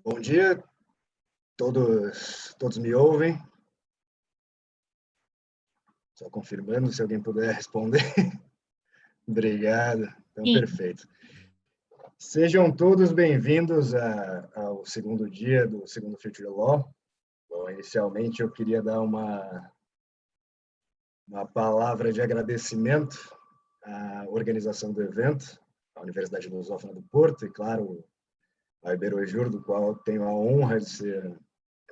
Bom dia, todos me ouvem? Só confirmando se alguém puder responder. Obrigado, então Sim. perfeito. Sejam todos bem-vindos ao segundo dia do segundo Future Law. Bom, inicialmente eu queria dar uma palavra de agradecimento à organização do evento, à Universidade Lusófona do Porto e, claro, ao Iberojur, do qual tenho a honra de ser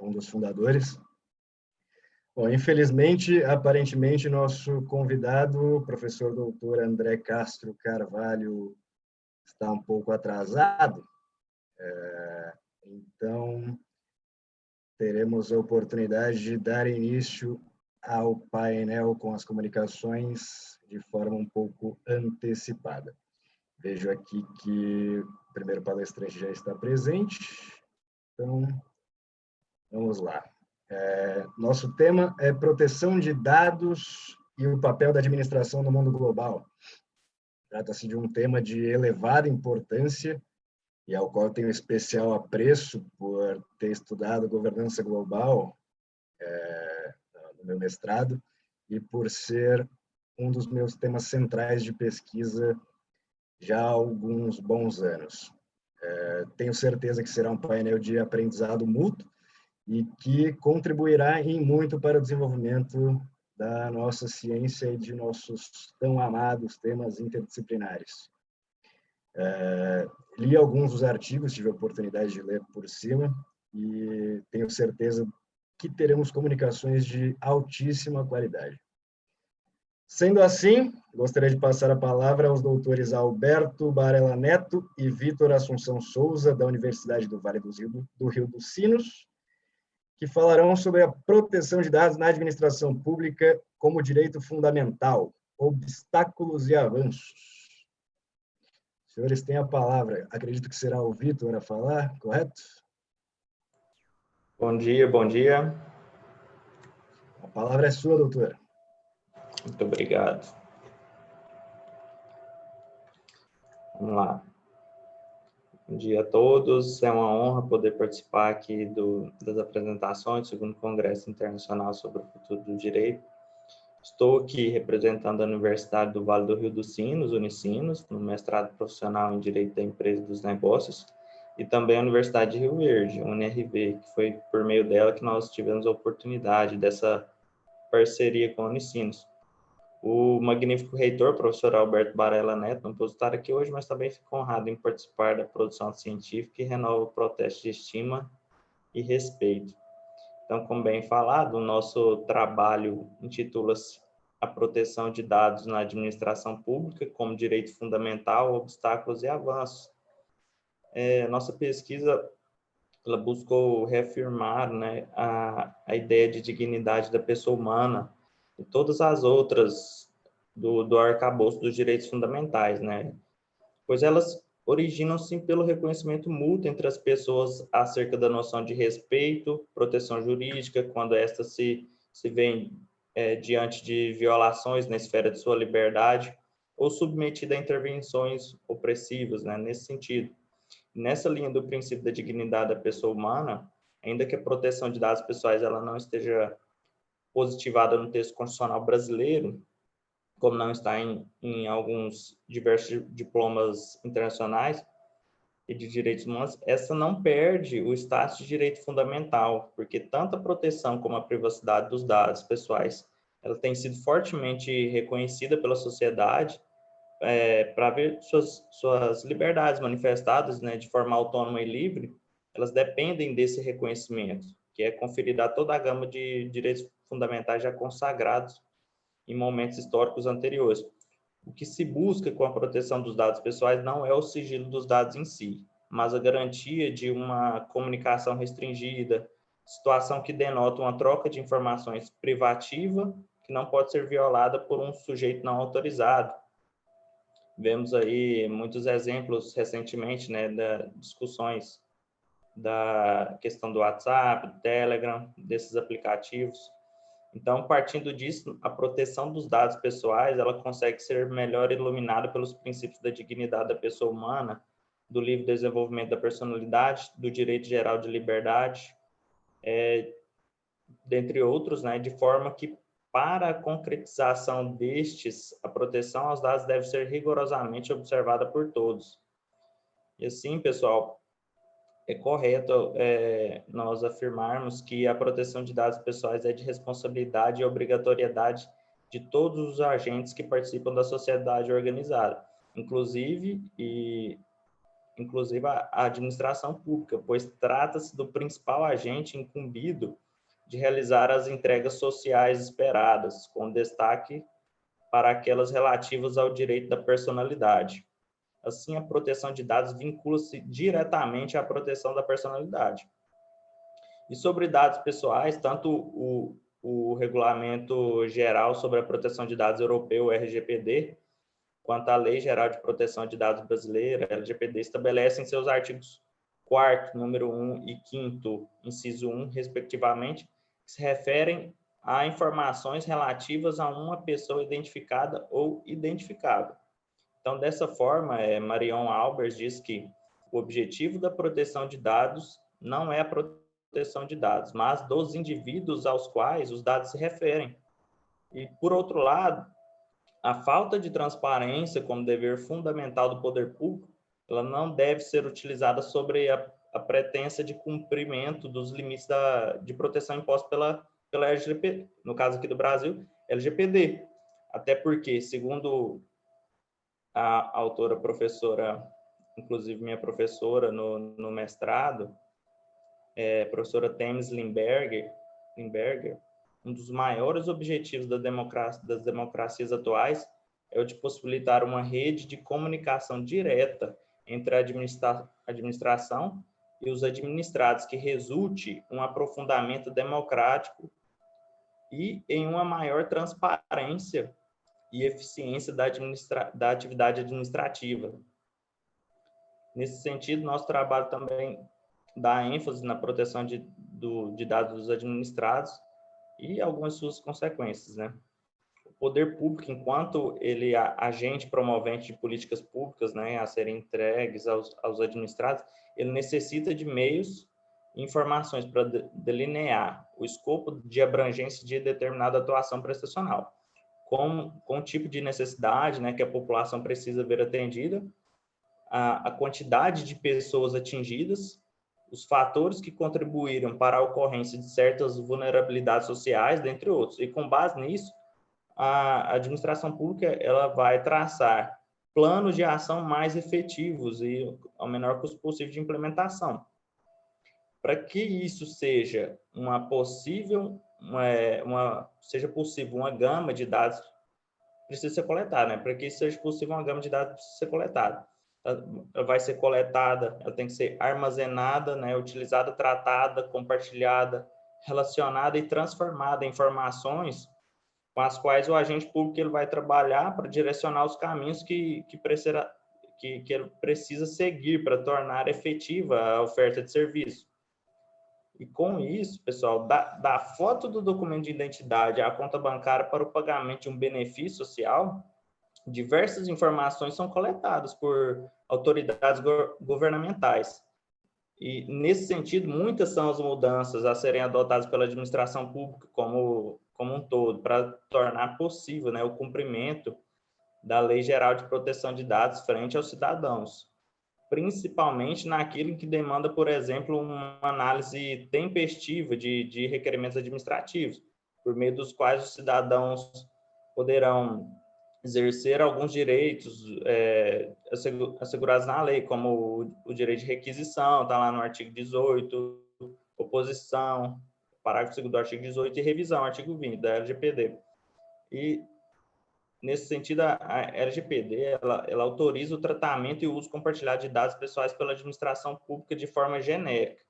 um dos fundadores. Bom, infelizmente, aparentemente, nosso convidado, o professor doutor André Castro Carvalho, está um pouco atrasado, então teremos a oportunidade de dar início ao painel com as comunicações de forma um pouco antecipada. Vejo aqui que o primeiro palestrante já está presente, então vamos lá. Nosso tema é proteção de dados e o papel da administração no mundo global. Trata-se de um tema de elevada importância e ao qual eu tenho especial apreço por ter estudado governança global no meu mestrado e por ser um dos meus temas centrais de pesquisa já há alguns bons anos. Tenho certeza que será um painel de aprendizado mútuo e que contribuirá em muito para o desenvolvimento da nossa ciência e de nossos tão amados temas interdisciplinares. Li alguns dos artigos, tive a oportunidade de ler por cima e tenho certeza que teremos comunicações de altíssima qualidade. Sendo assim, gostaria de passar a palavra aos doutores Alberto Barella Neto e Vitor Assunção Souza, da Universidade do Vale do Rio dos Sinos, que falarão sobre a proteção de dados na administração pública como direito fundamental, obstáculos e avanços. Os senhores têm a palavra. Acredito que será o Vitor a falar, correto? Bom dia, bom dia. A palavra é sua, doutora. Muito obrigado. Vamos lá. Bom dia a todos. É uma honra poder participar aqui das apresentações do segundo Congresso Internacional sobre o Futuro do Direito. Estou aqui representando a Universidade do Vale do Rio dos Sinos, Unicinos, no mestrado profissional em Direito da Empresa e dos Negócios, e também a Universidade de Rio Verde, UNRV, que foi por meio dela que nós tivemos a oportunidade dessa parceria com a Unicinos. O magnífico reitor, professor Alberto Barella Neto, não pôde estar aqui hoje, mas também fico honrado em participar da produção científica e renova o protesto de estima e respeito. Então, como bem falado, o nosso trabalho intitula-se A Proteção de Dados na Administração Pública como Direito Fundamental, Obstáculos e Avanços. Nossa pesquisa ela buscou reafirmar, né, a ideia de dignidade da pessoa humana e todas as outras do arcabouço dos direitos fundamentais, né? Pois elas originam-se pelo reconhecimento mútuo entre as pessoas acerca da noção de respeito, proteção jurídica, quando esta se vê diante de violações na esfera de sua liberdade ou submetida a intervenções opressivas, né, nesse sentido. Nessa linha do princípio da dignidade da pessoa humana, ainda que a proteção de dados pessoais ela não esteja positivada no texto constitucional brasileiro, como não está em alguns diversos diplomas internacionais e de direitos humanos, essa não perde o status de direito fundamental, porque tanto a proteção como a privacidade dos dados pessoais, ela tem sido fortemente reconhecida pela sociedade para ver suas liberdades manifestadas, né, de forma autônoma e livre, elas dependem desse reconhecimento, que é conferido a toda a gama de direitos fundamentais já consagrados em momentos históricos anteriores. O que se busca com a proteção dos dados pessoais não é o sigilo dos dados em si, mas a garantia de uma comunicação restringida, situação que denota uma troca de informações privativa que não pode ser violada por um sujeito não autorizado. Vemos aí muitos exemplos recentemente, né, das discussões da questão do WhatsApp, do Telegram, desses aplicativos. Então, partindo disso, a proteção dos dados pessoais, ela consegue ser melhor iluminada pelos princípios da dignidade da pessoa humana, do livre desenvolvimento da personalidade, do direito geral de liberdade, dentre outros, né, de forma que, para a concretização destes, a proteção aos dados deve ser rigorosamente observada por todos. E assim, pessoal, é correto nós afirmarmos que a proteção de dados pessoais é de responsabilidade e obrigatoriedade de todos os agentes que participam da sociedade organizada, inclusive a administração pública, pois trata-se do principal agente incumbido de realizar as entregas sociais esperadas, com destaque para aquelas relativas ao direito da personalidade. Assim, a proteção de dados vincula-se diretamente à proteção da personalidade. E sobre dados pessoais, tanto o Regulamento Geral sobre a Proteção de Dados Europeu, o RGPD, quanto a Lei Geral de Proteção de Dados Brasileira, a LGPD, estabelecem seus artigos 4º, número 1 e 5º, inciso 1, respectivamente, que se referem a informações relativas a uma pessoa identificada ou identificável. Então, dessa forma, Marion Albers diz que o objetivo da proteção de dados não é a proteção de dados, mas dos indivíduos aos quais os dados se referem. E, por outro lado, a falta de transparência como dever fundamental do poder público, ela não deve ser utilizada sobre a pretensa de cumprimento dos limites de proteção impostos pela LGPD, no caso aqui do Brasil, LGPD. Até porque, segundo a autora professora, inclusive minha professora no mestrado, professora Thames Limberger, um dos maiores objetivos das democracias atuais é o de possibilitar uma rede de comunicação direta entre a administração e os administrados, que resulte um aprofundamento democrático e em uma maior transparência e eficiência da atividade administrativa. Nesse sentido, nosso trabalho também dá ênfase na proteção de dados dos administrados e algumas suas consequências, né? O poder público, enquanto ele é agente promovente de políticas públicas, né, a serem entregues aos administrados, ele necessita de meios e informações para delinear o escopo de abrangência de determinada atuação prestacional, com o tipo de necessidade, né, que a população precisa ver atendida, a quantidade de pessoas atingidas os fatores que contribuíram para a ocorrência de certas vulnerabilidades sociais, dentre outros. E com base nisso, a administração pública ela vai traçar planos de ação mais efetivos e ao menor custo possível de implementação. Para que isso seja seja possível uma gama de dados precisa ser coletada, né? Para que isso seja possível, uma gama de dados precisa ser coletada. Ela vai ser coletada, ela tem que ser armazenada, né? Utilizada, tratada, compartilhada, relacionada e transformada em informações com as quais o agente público ele vai trabalhar para direcionar os caminhos que ele precisa seguir para tornar efetiva a oferta de serviço. E com isso, pessoal, da foto do documento de identidade à conta bancária para o pagamento de um benefício social, diversas informações são coletadas por autoridades governamentais. E, nesse sentido, muitas são as mudanças a serem adotadas pela administração pública como um todo, para tornar possível, né, o cumprimento da Lei Geral de Proteção de Dados frente aos cidadãos, principalmente naquilo que demanda, por exemplo, uma análise tempestiva de requerimentos administrativos, por meio dos quais os cidadãos poderão exercer alguns direitos assegurados na lei, como o direito de requisição, está lá no artigo 18, oposição, parágrafo 2º do artigo 18, e revisão, artigo 20 da LGPD. E, nesse sentido, a LGPD ela autoriza o tratamento e o uso compartilhado de dados pessoais pela administração pública de forma genérica.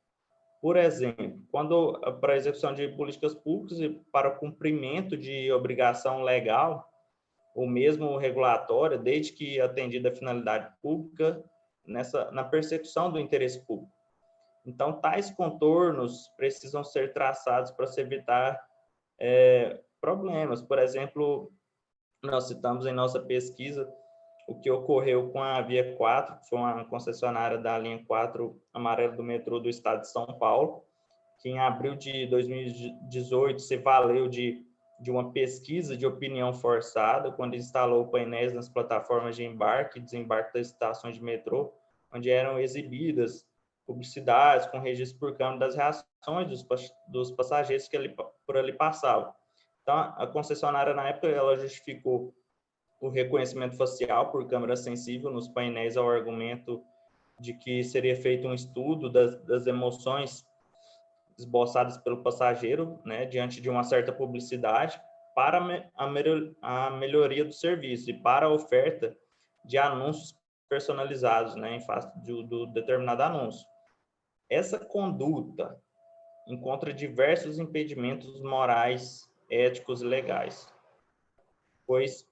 Por exemplo, quando para a execução de políticas públicas e para o cumprimento de obrigação legal, ou mesmo regulatória, desde que atendida a finalidade pública, na persecução do interesse público. Então, tais contornos precisam ser traçados para se evitar problemas. Por exemplo, nós citamos em nossa pesquisa o que ocorreu com a Via 4, que foi uma concessionária da linha 4 amarela do metrô do estado de São Paulo, que em abril de 2018 se valeu de uma pesquisa de opinião forçada, quando instalou painéis nas plataformas de embarque e desembarque das estações de metrô, onde eram exibidas publicidades com registro por câmera das reações dos passageiros que por ali passavam. Então, a concessionária, na época, ela justificou o reconhecimento facial por câmera sensível nos painéis ao argumento de que seria feito um estudo das emoções esboçadas pelo passageiro, né, diante de uma certa publicidade, para a melhoria do serviço e para a oferta de anúncios personalizados, né, em face do determinado anúncio. Essa conduta encontra diversos impedimentos morais, éticos e legais, pois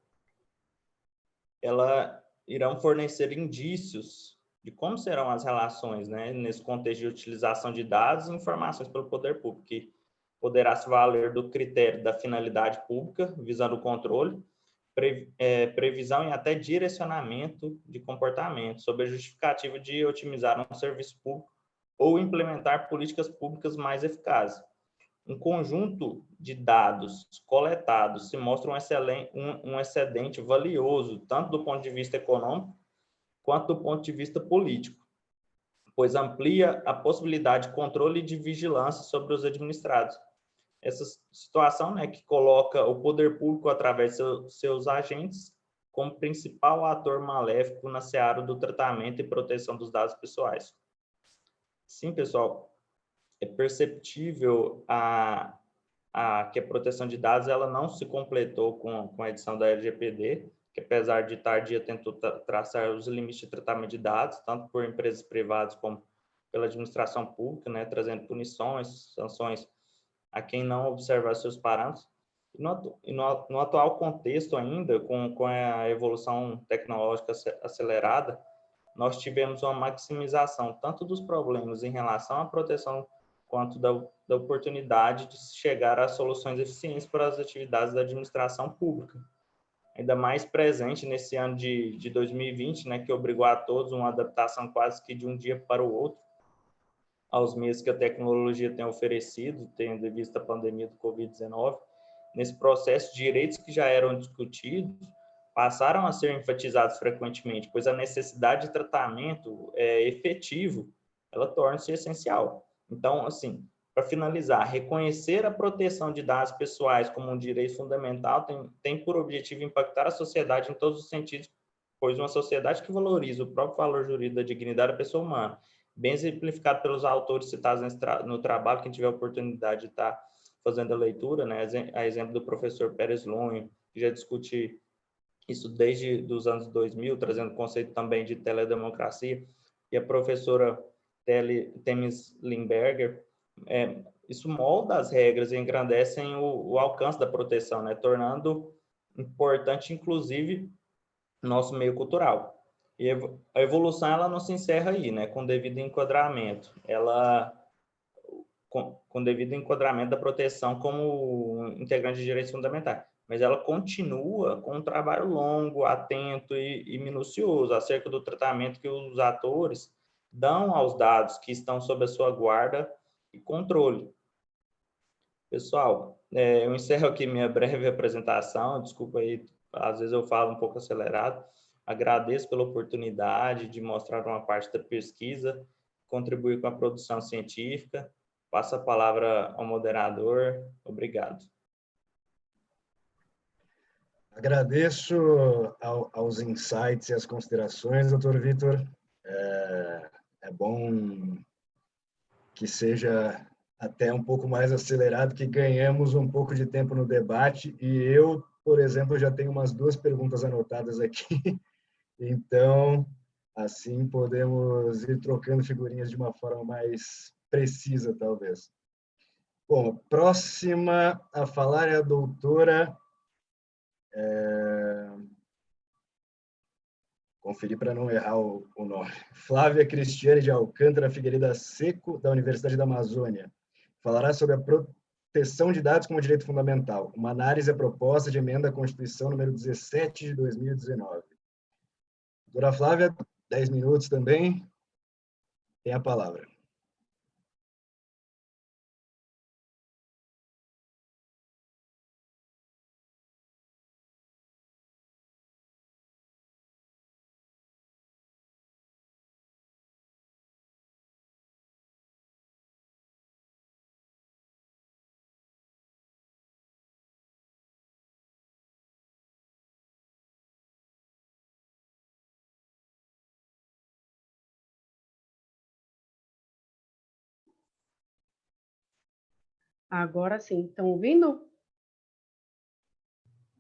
ela irão fornecer indícios de como serão as relações, né, nesse contexto de utilização de dados e informações pelo poder público, que poderá se valer do critério da finalidade pública, visando o controle, previsão e até direcionamento de comportamento, sob a justificativa de otimizar um serviço público ou implementar políticas públicas mais eficazes. Um conjunto de dados coletados se mostra um excedente valioso, tanto do ponto de vista econômico, quanto do ponto de vista político, pois amplia a possibilidade de controle e de vigilância sobre os administrados. Essa situação, né, que coloca o poder público, através de seus agentes, como principal ator maléfico na seara do tratamento e proteção dos dados pessoais. Sim, pessoal, é perceptível que a proteção de dados ela não se completou com a edição da LGPD, que apesar de tardia tentou traçar os limites de tratamento de dados, tanto por empresas privadas como pela administração pública, né, trazendo punições, sanções a quem não observar seus parâmetros. No atual contexto ainda, com a evolução tecnológica acelerada, nós tivemos uma maximização tanto dos problemas em relação à proteção quanto da oportunidade de chegar a soluções eficientes para as atividades da administração pública. Ainda mais presente nesse ano de 2020, né, que obrigou a todos uma adaptação quase que de um dia para o outro, aos meios que a tecnologia tem oferecido, tendo em vista a pandemia do Covid-19. Nesse processo, direitos que já eram discutidos passaram a ser enfatizados frequentemente, pois a necessidade de tratamento efetivo ela torna-se essencial. Então, assim, para finalizar, reconhecer a proteção de dados pessoais como um direito fundamental tem por objetivo impactar a sociedade em todos os sentidos, pois uma sociedade que valoriza o próprio valor jurídico da dignidade da pessoa humana, bem exemplificado pelos autores citados no trabalho, quem tiver a oportunidade de estar fazendo a leitura, né, a exemplo do professor Pérez Lunho, que já discute isso desde os anos 2000, trazendo o conceito também de teledemocracia, e a professora Temis Limberger, isso molda as regras e engrandecem o alcance da proteção, né, tornando importante, inclusive, nosso meio cultural. E a evolução, ela não se encerra aí, né, com devido enquadramento. Com devido enquadramento da proteção como integrante de direitos fundamentais. Mas ela continua com um trabalho longo, atento e minucioso acerca do tratamento que os atores dão aos dados que estão sob a sua guarda e controle. Pessoal, eu encerro aqui minha breve apresentação, desculpa aí, às vezes eu falo um pouco acelerado. Agradeço pela oportunidade de mostrar uma parte da pesquisa, contribuir com a produção científica. Passo a palavra ao moderador. Obrigado. Agradeço aos insights e às considerações, doutor Vitor. É bom que seja até um pouco mais acelerado, que ganhamos um pouco de tempo no debate. E eu, por exemplo, já tenho umas 2 perguntas anotadas aqui. Então, assim podemos ir trocando figurinhas de uma forma mais precisa, talvez. Bom, a próxima a falar é a doutora... Conferir para não errar o nome. Flávia Cristiane de Alcântara Figueiredo Seco, da Universidade da Amazônia. Falará sobre a proteção de dados como direito fundamental. Uma análise à proposta de emenda à Constituição número 17 de 2019. Doutora Flávia, 10 minutos também. Tem a palavra. Agora sim, estão ouvindo?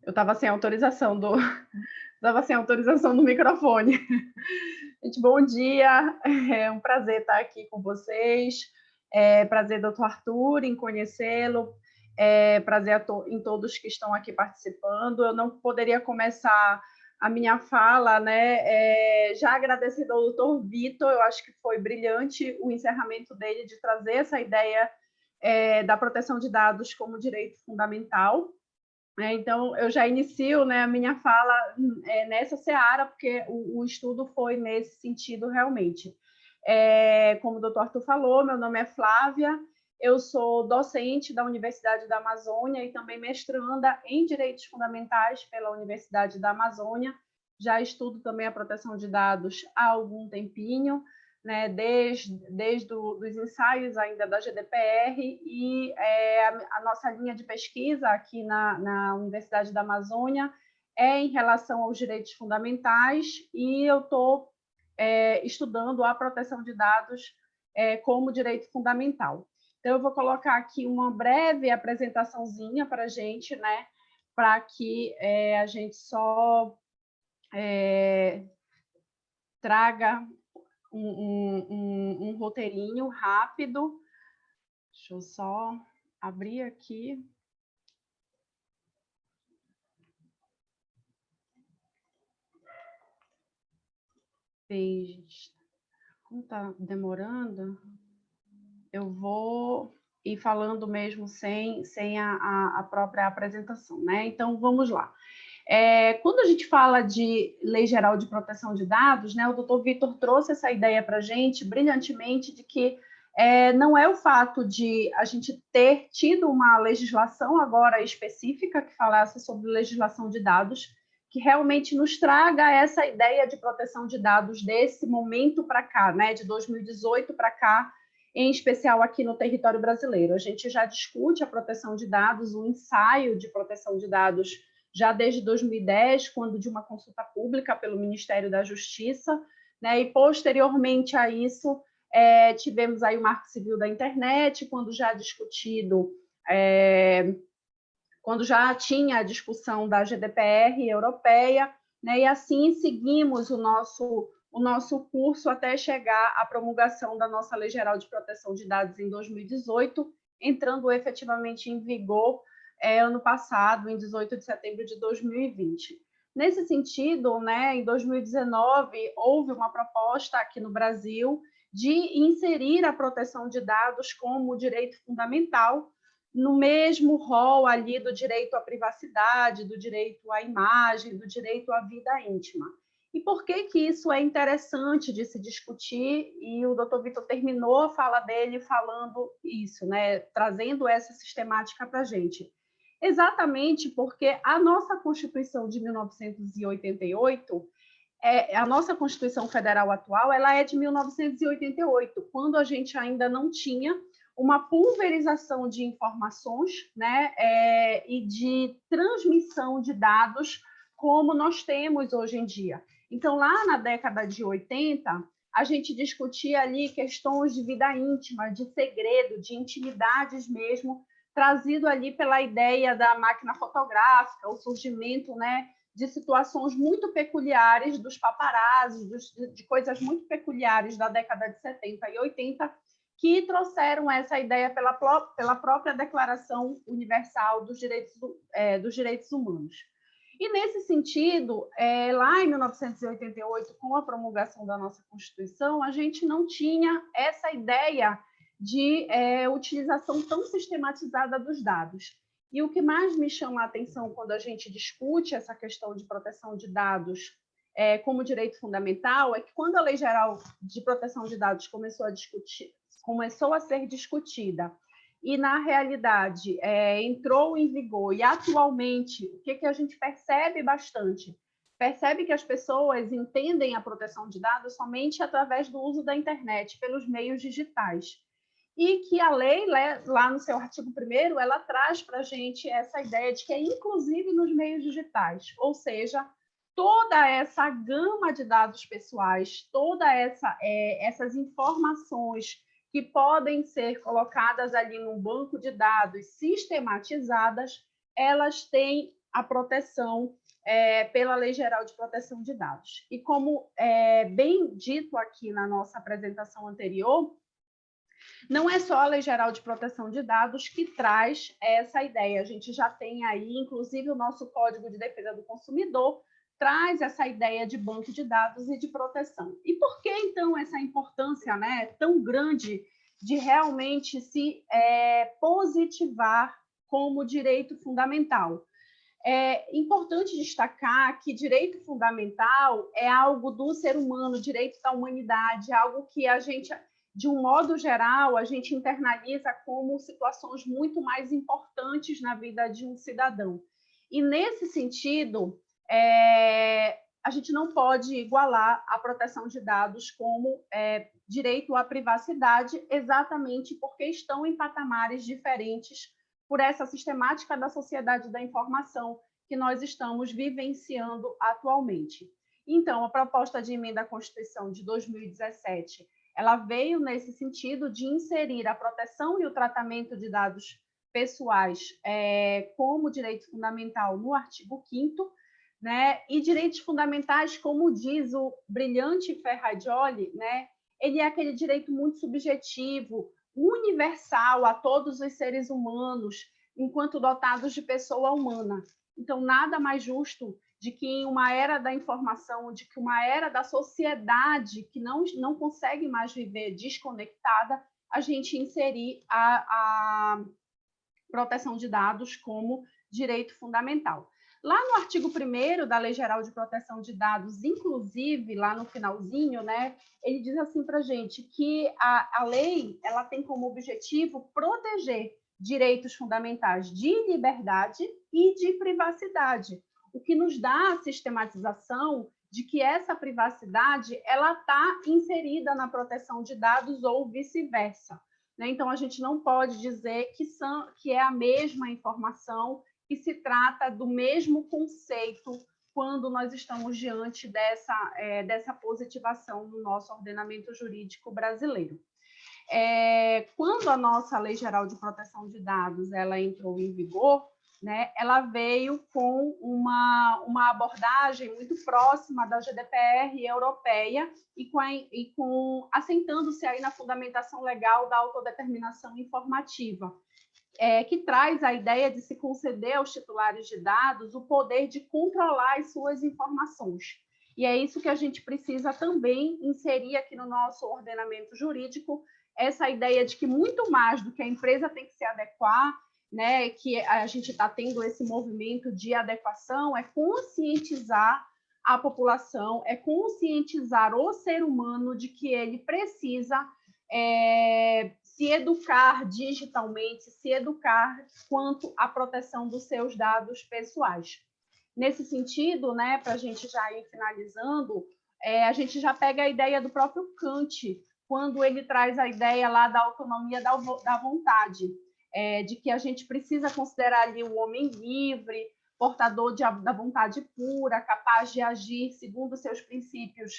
Eu estava sem autorização do microfone. Gente, bom dia, é um prazer estar aqui com vocês, prazer, doutor Arthur, em conhecê-lo, prazer em todos que estão aqui participando. Eu não poderia começar a minha fala, né, já agradecendo ao doutor Vitor, eu acho que foi brilhante o encerramento dele de trazer essa ideia da proteção de dados como direito fundamental. Então, eu já inicio, né, a minha fala nessa seara, porque o estudo foi nesse sentido realmente. Como o doutor Arthur falou, meu nome é Flávia, eu sou docente da Universidade da Amazônia e também mestranda em Direitos Fundamentais pela Universidade da Amazônia. Já estudo também a proteção de dados há algum tempinho, né, desde os ensaios ainda da GDPR, e a nossa linha de pesquisa aqui na Universidade da Amazônia é em relação aos direitos fundamentais, e eu estou estudando a proteção de dados como direito fundamental. Então, eu vou colocar aqui uma breve apresentaçãozinha para a gente, né, para que a gente só traga um roteirinho rápido. Deixa eu só abrir aqui. Bem, gente, como está demorando, eu vou ir falando mesmo sem a própria apresentação, né? Então, vamos lá. Quando a gente fala de Lei Geral de Proteção de Dados, né, o doutor Vitor trouxe essa ideia para a gente brilhantemente de que não é o fato de a gente ter tido uma legislação agora específica que falasse sobre legislação de dados que realmente nos traga essa ideia de proteção de dados desse momento para cá, né, de 2018 para cá, em especial aqui no território brasileiro. A gente já discute a proteção de dados, o ensaio de proteção de dados, já desde 2010, quando de uma consulta pública pelo Ministério da Justiça, né, e posteriormente a isso, tivemos aí o Marco Civil da Internet, quando já discutido, quando já tinha a discussão da GDPR europeia, né, e assim seguimos o nosso curso até chegar à promulgação da nossa Lei Geral de Proteção de Dados em 2018, entrando efetivamente em vigor ano passado, em 18 de setembro de 2020. Nesse sentido, né, em 2019, houve uma proposta aqui no Brasil de inserir a proteção de dados como direito fundamental, no mesmo rol ali do direito à privacidade, do direito à imagem, do direito à vida íntima. E por que isso é interessante de se discutir? E o doutor Vitor terminou a fala dele falando isso, né? Trazendo essa sistemática para a gente. Exatamente porque a nossa Constituição de 1988, a nossa Constituição Federal atual, ela é de 1988, quando a gente ainda não tinha uma pulverização de informações, né, e de transmissão de dados como nós temos hoje em dia. Então, lá na década de 80, a gente discutia ali questões de vida íntima, de segredo, de intimidades mesmo, trazido ali pela ideia da máquina fotográfica, o surgimento, né, de situações muito peculiares dos paparazzis, de coisas muito peculiares da década de 70 e 80, que trouxeram essa ideia pela própria Declaração Universal dos Direitos Humanos. E, nesse sentido, lá em 1988, com a promulgação da nossa Constituição, a gente não tinha essa ideia de utilização tão sistematizada dos dados. E o que mais me chama a atenção quando a gente discute essa questão de proteção de dados como direito fundamental é que, quando a Lei Geral de Proteção de Dados começou a ser discutida e, na realidade, entrou em vigor, e atualmente, o que a gente percebe bastante? Percebe que as pessoas entendem a proteção de dados somente através do uso da internet, pelos meios digitais. E que a lei, lá no seu artigo 1º, ela traz para a gente essa ideia de que é inclusive nos meios digitais, ou seja, toda essa gama de dados pessoais, todas essas informações que podem ser colocadas ali num banco de dados sistematizadas, elas têm a proteção pela Lei Geral de Proteção de Dados. E como bem dito aqui na nossa apresentação anterior, não é só a Lei Geral de Proteção de Dados que traz essa ideia. A gente já tem aí, inclusive, o nosso Código de Defesa do Consumidor traz essa ideia de banco de dados e de proteção. E por que, então, essa importância, né, tão grande de realmente se positivar como direito fundamental? É importante destacar que direito fundamental é algo do ser humano, direito da humanidade, algo que a gente, de um modo geral, a gente internaliza como situações muito mais importantes na vida de um cidadão. E, nesse sentido, a gente não pode igualar a proteção de dados como direito à privacidade, exatamente porque estão em patamares diferentes por essa sistemática da sociedade da informação que nós estamos vivenciando atualmente. Então, a proposta de emenda à Constituição de 2017, ela veio nesse sentido de inserir a proteção e o tratamento de dados pessoais como direito fundamental no artigo 5º, né? E direitos fundamentais, como diz o brilhante Ferrajoli, né? Ele é aquele direito muito subjetivo, universal a todos os seres humanos, enquanto dotados de pessoa humana. Então, nada mais justo de que, em uma era da informação, de que uma era da sociedade que não consegue mais viver desconectada, a gente inserir a proteção de dados como direito fundamental. Lá no artigo 1º da Lei Geral de Proteção de Dados, inclusive, lá no finalzinho, né, ele diz assim para a gente que a lei ela tem como objetivo proteger direitos fundamentais de liberdade e de privacidade, o que nos dá a sistematização de que essa privacidade ela está inserida na proteção de dados ou vice-versa, né? Então, a gente não pode dizer que é a mesma informação, que se trata do mesmo conceito quando nós estamos diante dessa positivação no nosso ordenamento jurídico brasileiro. Quando a nossa Lei Geral de Proteção de Dados ela entrou em vigor, né, ela veio com uma abordagem muito próxima da GDPR europeia e assentando-se aí na fundamentação legal da autodeterminação informativa, que traz a ideia de se conceder aos titulares de dados o poder de controlar as suas informações. E é isso que a gente precisa também inserir aqui no nosso ordenamento jurídico, essa ideia de que muito mais do que a empresa tem que se adequar, né, que a gente está tendo esse movimento de adequação, é conscientizar a população, é conscientizar o ser humano de que ele precisa se educar digitalmente, se educar quanto à proteção dos seus dados pessoais. Nesse sentido, né, para a gente já ir finalizando, a gente já pega a ideia do próprio Kant, quando ele traz a ideia lá da autonomia da vontade, de que a gente precisa considerar ali o homem livre, portador da vontade pura, capaz de agir segundo seus princípios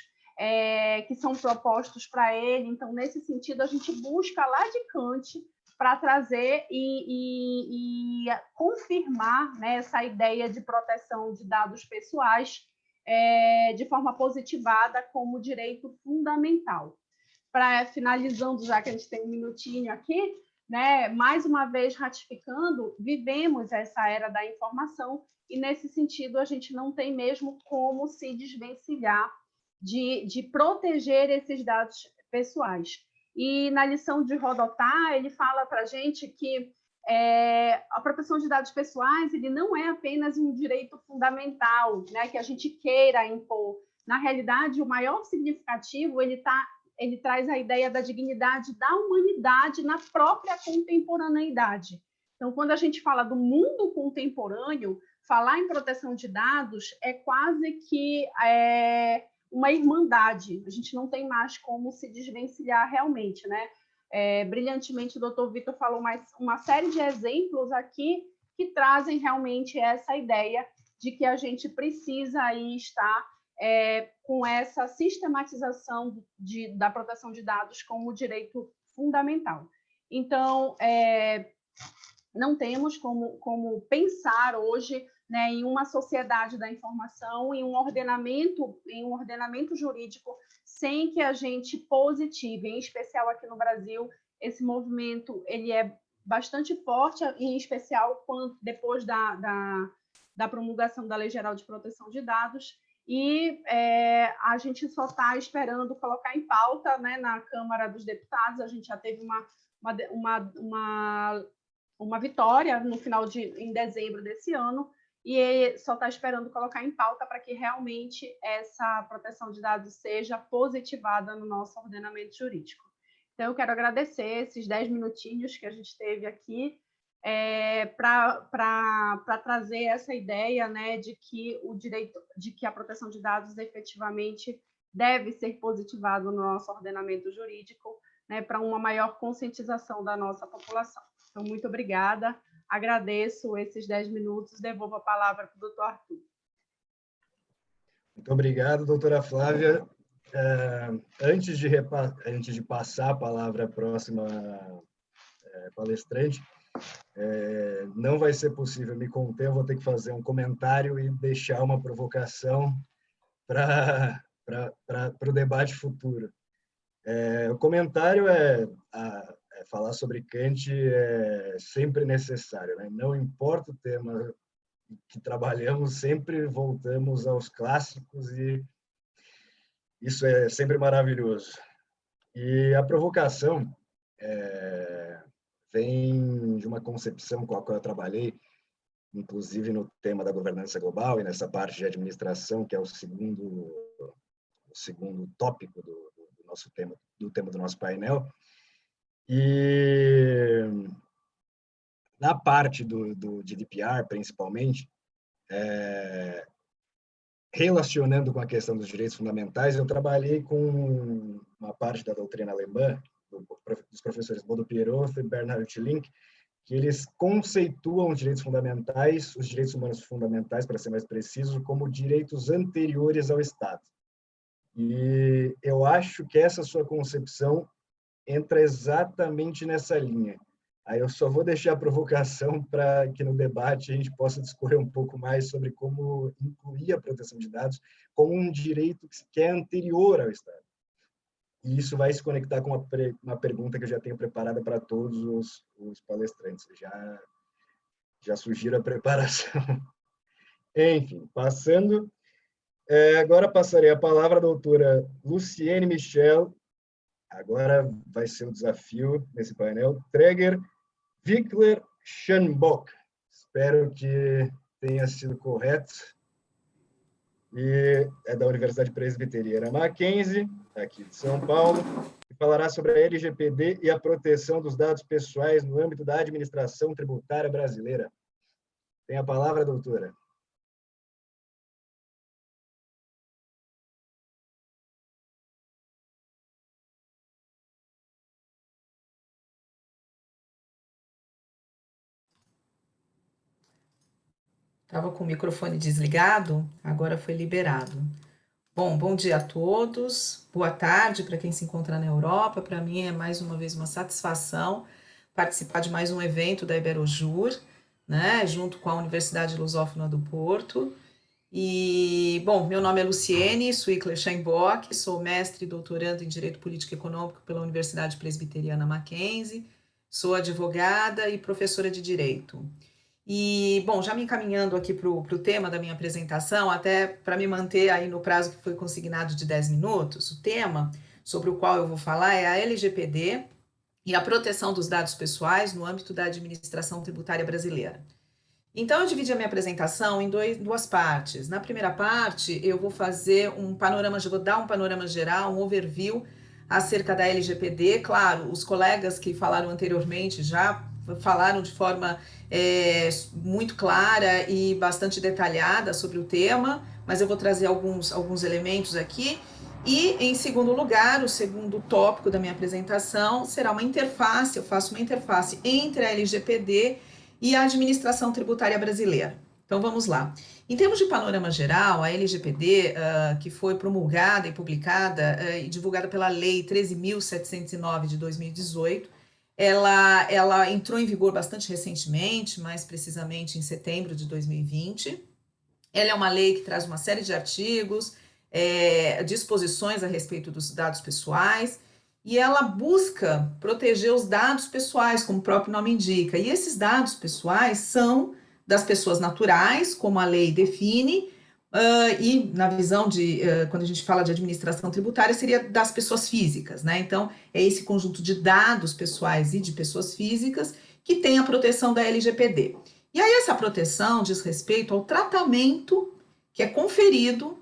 que são propostos para ele. Então, nesse sentido, a gente busca lá de Kant para trazer e confirmar, né, essa ideia de proteção de dados pessoais de forma positivada como direito fundamental. Finalizando, já que a gente tem um minutinho aqui, né, mais uma vez ratificando, vivemos essa era da informação e, nesse sentido, a gente não tem mesmo como se desvencilhar de proteger esses dados pessoais. E na lição de Rodotà, ele fala para a gente que a proteção de dados pessoais ele não é apenas um direito fundamental, né, que a gente queira impor. Na realidade, o maior significativo ele traz a ideia da dignidade da humanidade na própria contemporaneidade. Então, quando a gente fala do mundo contemporâneo, falar em proteção de dados é quase que uma irmandade. A gente não tem mais como se desvencilhar realmente, né? Brilhantemente, o doutor Vitor falou uma série de exemplos aqui que trazem realmente essa ideia de que a gente precisa aí estar com essa sistematização da proteção de dados como direito fundamental. Então, não temos como pensar hoje, né, em uma sociedade da informação, em um ordenamento jurídico, sem que a gente positive, em especial aqui no Brasil, esse movimento ele é bastante forte, em especial depois da promulgação da Lei Geral de Proteção de Dados, e a gente só está esperando colocar em pauta, né, na Câmara dos Deputados. A gente já teve uma vitória em dezembro desse ano, e só está esperando colocar em pauta para que realmente essa proteção de dados seja positivada no nosso ordenamento jurídico. Então, eu quero agradecer esses 10 minutinhos que a gente teve aqui, para trazer essa ideia, né, de que a proteção de dados efetivamente deve ser positivado no nosso ordenamento jurídico, né, para uma maior conscientização da nossa população. Então, muito obrigada, agradeço esses 10 minutos, devolvo a palavra para o doutor Arthur. Muito obrigado, doutora Flávia. Antes de passar a palavra à próxima palestrante, não vai ser possível me conter, eu vou ter que fazer um comentário e deixar uma provocação para o debate futuro. O comentário falar sobre Kant é sempre necessário, né? Não importa o tema que trabalhamos, sempre voltamos aos clássicos e isso é sempre maravilhoso. E a provocação vem de uma concepção com a qual eu trabalhei, inclusive no tema da governança global e nessa parte de administração, que é o segundo tópico do nosso tema, do nosso painel. E na parte do GDPR, principalmente, relacionando com a questão dos direitos fundamentais, eu trabalhei com uma parte da doutrina alemã, dos professores Bodo Pieroth e Bernhard Link, que eles conceituam os direitos fundamentais, os direitos humanos fundamentais, para ser mais preciso, como direitos anteriores ao Estado. E eu acho que essa sua concepção entra exatamente nessa linha. Aí eu só vou deixar a provocação para que no debate a gente possa discorrer um pouco mais sobre como incluir a proteção de dados como um direito que é anterior ao Estado. E isso vai se conectar com uma pergunta que eu já tenho preparada para todos os palestrantes. Já sugiro a preparação. Enfim, passando. Agora passarei a palavra à doutora Luciene Michel. Agora vai ser um desafio nesse painel. Träger Wickler Schanbock. Espero que tenha sido correto. E é da Universidade Presbiteriana Mackenzie, aqui de São Paulo, e falará sobre a LGPD e a proteção dos dados pessoais no âmbito da administração tributária brasileira. Tem a palavra, doutora. Estava com o microfone desligado, agora foi liberado. Bom dia a todos, boa tarde para quem se encontra na Europa. Para mim é mais uma vez uma satisfação participar de mais um evento da Iberojur, né, junto com a Universidade Lusófona do Porto. E, meu nome é Luciene Wickler Schanbock, sou mestre e doutorando em Direito Político e Econômico pela Universidade Presbiteriana Mackenzie, sou advogada e professora de Direito. E, já me encaminhando aqui para o tema da minha apresentação, até para me manter aí no prazo que foi consignado de 10 minutos, o tema sobre o qual eu vou falar é a LGPD e a proteção dos dados pessoais no âmbito da administração tributária brasileira. Então, eu dividi a minha apresentação em duas partes. Na primeira parte, eu vou fazer vou dar um panorama geral, um overview acerca da LGPD. Claro, os colegas que falaram anteriormente já falaram de forma muito clara e bastante detalhada sobre o tema, mas eu vou trazer alguns elementos aqui. E, em segundo lugar, o segundo tópico da minha apresentação será uma interface, eu faço uma interface entre a LGPD e a administração tributária brasileira. Então, vamos lá. Em termos de panorama geral, a LGPD, que foi promulgada e publicada e divulgada pela Lei 13.709 de 2018, ela entrou em vigor bastante recentemente, mais precisamente em setembro de 2020. Ela é uma lei que traz uma série de artigos, disposições a respeito dos dados pessoais, e ela busca proteger os dados pessoais, como o próprio nome indica. E esses dados pessoais são das pessoas naturais, como a lei define, e na visão quando a gente fala de administração tributária, seria das pessoas físicas, né? Então, é esse conjunto de dados pessoais e de pessoas físicas que tem a proteção da LGPD. E aí essa proteção diz respeito ao tratamento que é conferido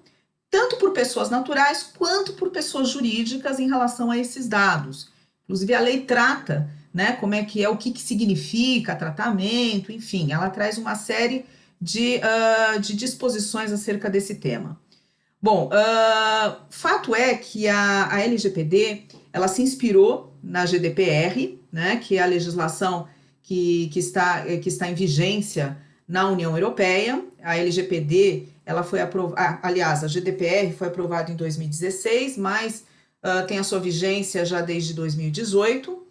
tanto por pessoas naturais quanto por pessoas jurídicas em relação a esses dados. Inclusive, a lei trata, né, como é que o que significa tratamento, enfim, ela traz uma série de disposições acerca desse tema. Fato é que a LGPD, ela se inspirou na GDPR, né, que é a legislação que está em vigência na União Europeia. A LGPD, ela foi aprovada, aliás, a GDPR foi aprovada em 2016, mas tem a sua vigência já desde 2018.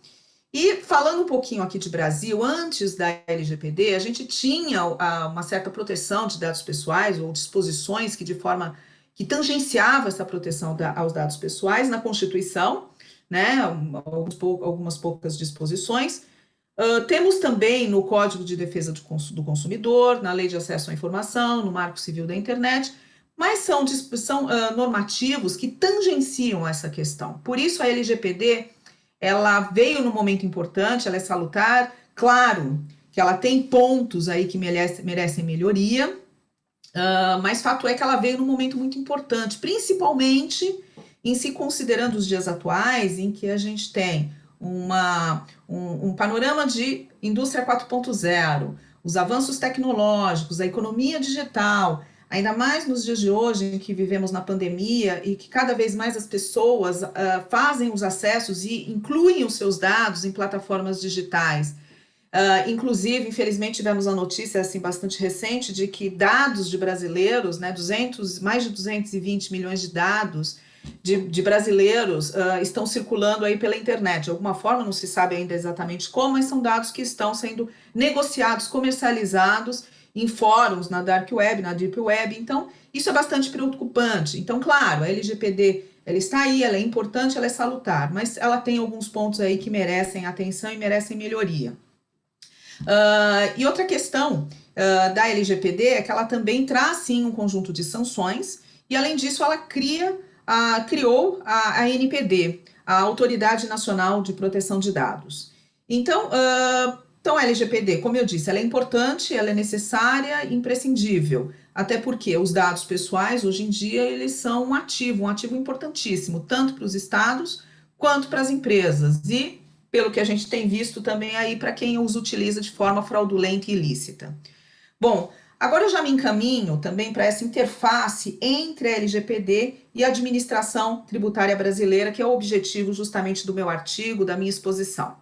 E falando um pouquinho aqui de Brasil, antes da LGPD, a gente tinha uma certa proteção de dados pessoais ou disposições que tangenciavam essa proteção aos dados pessoais na Constituição, né, algumas poucas disposições. Temos também no Código de Defesa do Consumidor, na Lei de Acesso à Informação, no Marco Civil da Internet, mas são normativos que tangenciam essa questão. Por isso, a LGPD ela veio num momento importante, ela é salutar. Claro que ela tem pontos aí que merecem melhoria, mas fato é que ela veio num momento muito importante, principalmente em se considerando os dias atuais, em que a gente tem um panorama de indústria 4.0, os avanços tecnológicos, a economia digital, ainda mais nos dias de hoje em que vivemos na pandemia e que cada vez mais as pessoas fazem os acessos e incluem os seus dados em plataformas digitais. Inclusive, infelizmente, tivemos a notícia assim, bastante recente de que dados de brasileiros, né, mais de 220 milhões de dados de brasileiros estão circulando aí pela internet. De alguma forma, não se sabe ainda exatamente como, mas são dados que estão sendo negociados, comercializados em fóruns, na Dark Web, na Deep Web. Então, isso é bastante preocupante. Então, claro, a LGPD, ela está aí, ela é importante, ela é salutar, mas ela tem alguns pontos aí que merecem atenção e merecem melhoria. E outra questão da LGPD é que ela também traz, sim, um conjunto de sanções, e além disso ela criou a ANPD, a Autoridade Nacional de Proteção de Dados. Então, a LGPD, como eu disse, ela é importante, ela é necessária, imprescindível, até porque os dados pessoais, hoje em dia, eles são um ativo importantíssimo, tanto para os estados quanto para as empresas, e pelo que a gente tem visto também aí para quem os utiliza de forma fraudulenta e ilícita. Bom, agora eu já me encaminho também para essa interface entre a LGPD e a administração tributária brasileira, que é o objetivo justamente do meu artigo, da minha exposição.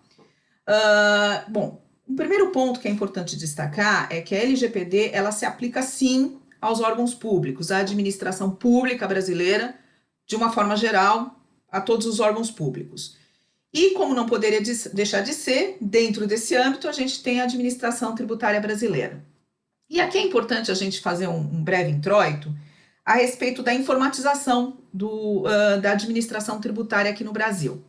Bom, o primeiro ponto que é importante destacar é que a LGPD, ela se aplica sim aos órgãos públicos, à administração pública brasileira, de uma forma geral, a todos os órgãos públicos. E como não poderia deixar de ser, dentro desse âmbito, a gente tem a administração tributária brasileira. E aqui é importante a gente fazer um breve introito a respeito da informatização da administração tributária aqui no Brasil.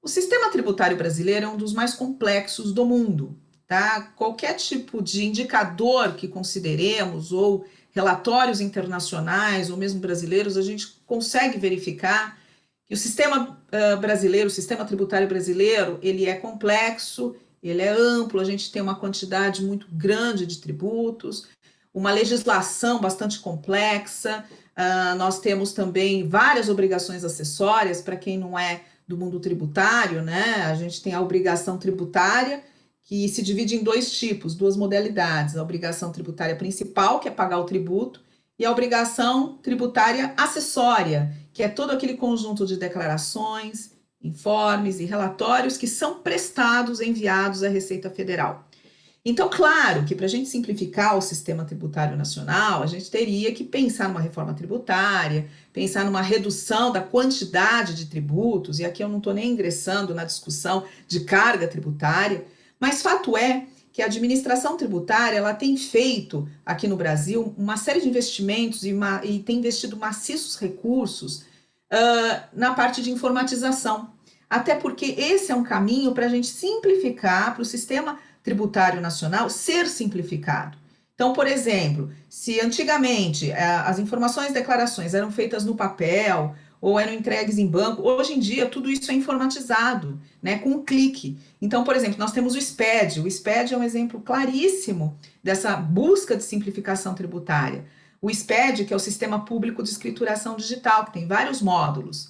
O sistema tributário brasileiro é um dos mais complexos do mundo, tá? Qualquer tipo de indicador que consideremos, ou relatórios internacionais, ou mesmo brasileiros, a gente consegue verificar que o sistema brasileiro, o sistema tributário brasileiro, ele é complexo, ele é amplo, a gente tem uma quantidade muito grande de tributos, uma legislação bastante complexa, nós temos também várias obrigações acessórias para quem não é do mundo tributário, né? A gente tem a obrigação tributária, que se divide em dois tipos, duas modalidades, a obrigação tributária principal, que é pagar o tributo, e a obrigação tributária acessória, que é todo aquele conjunto de declarações, informes e relatórios que são prestados, enviados à Receita Federal. Então, claro que para a gente simplificar o sistema tributário nacional, a gente teria que pensar numa reforma tributária, pensar numa redução da quantidade de tributos, e aqui eu não estou nem ingressando na discussão de carga tributária, mas fato é que a administração tributária, ela tem feito aqui no Brasil uma série de investimentos e tem investido maciços recursos na parte de informatização, até porque esse é um caminho para a gente simplificar, para o sistema tributário nacional ser simplificado. Então, por exemplo, se antigamente as informações e declarações eram feitas no papel ou eram entregues em banco, hoje em dia tudo isso é informatizado, né, com um clique. Então, por exemplo, nós temos o SPED. O SPED é um exemplo claríssimo dessa busca de simplificação tributária. O SPED, que é o Sistema Público de Escrituração Digital, que tem vários módulos.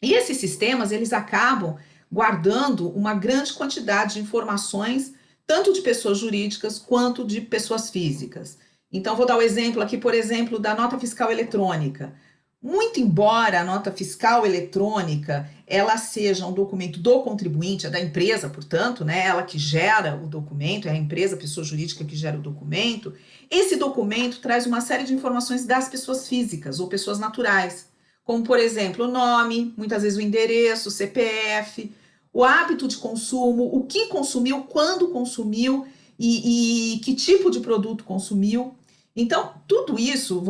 E esses sistemas, eles acabam guardando uma grande quantidade de informações, tanto de pessoas jurídicas quanto de pessoas físicas. Então, vou dar o exemplo aqui, por exemplo, da nota fiscal eletrônica. Muito embora a nota fiscal eletrônica ela seja um documento do contribuinte, é da empresa, portanto, né, ela que gera o documento, é a empresa, a pessoa jurídica que gera o documento, esse documento traz uma série de informações das pessoas físicas ou pessoas naturais, como, por exemplo, o nome, muitas vezes o endereço, o CPF, o hábito de consumo, o que consumiu, quando consumiu e que tipo de produto consumiu. Então, tudo isso,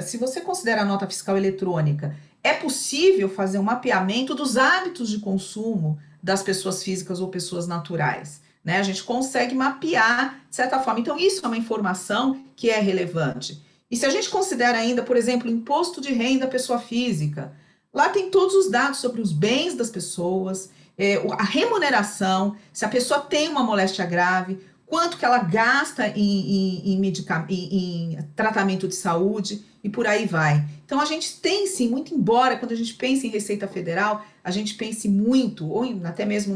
se você considera a nota fiscal eletrônica, é possível fazer um mapeamento dos hábitos de consumo das pessoas físicas ou pessoas naturais, né? A gente consegue mapear de certa forma. Então, isso é uma informação que é relevante. E se a gente considera ainda, por exemplo, imposto de renda pessoa física, lá tem todos os dados sobre os bens das pessoas, a remuneração, se a pessoa tem uma moléstia grave, quanto que ela gasta em tratamento de saúde e por aí vai. Então, a gente tem sim, muito embora quando a gente pensa em Receita Federal, a gente pense muito, ou até mesmo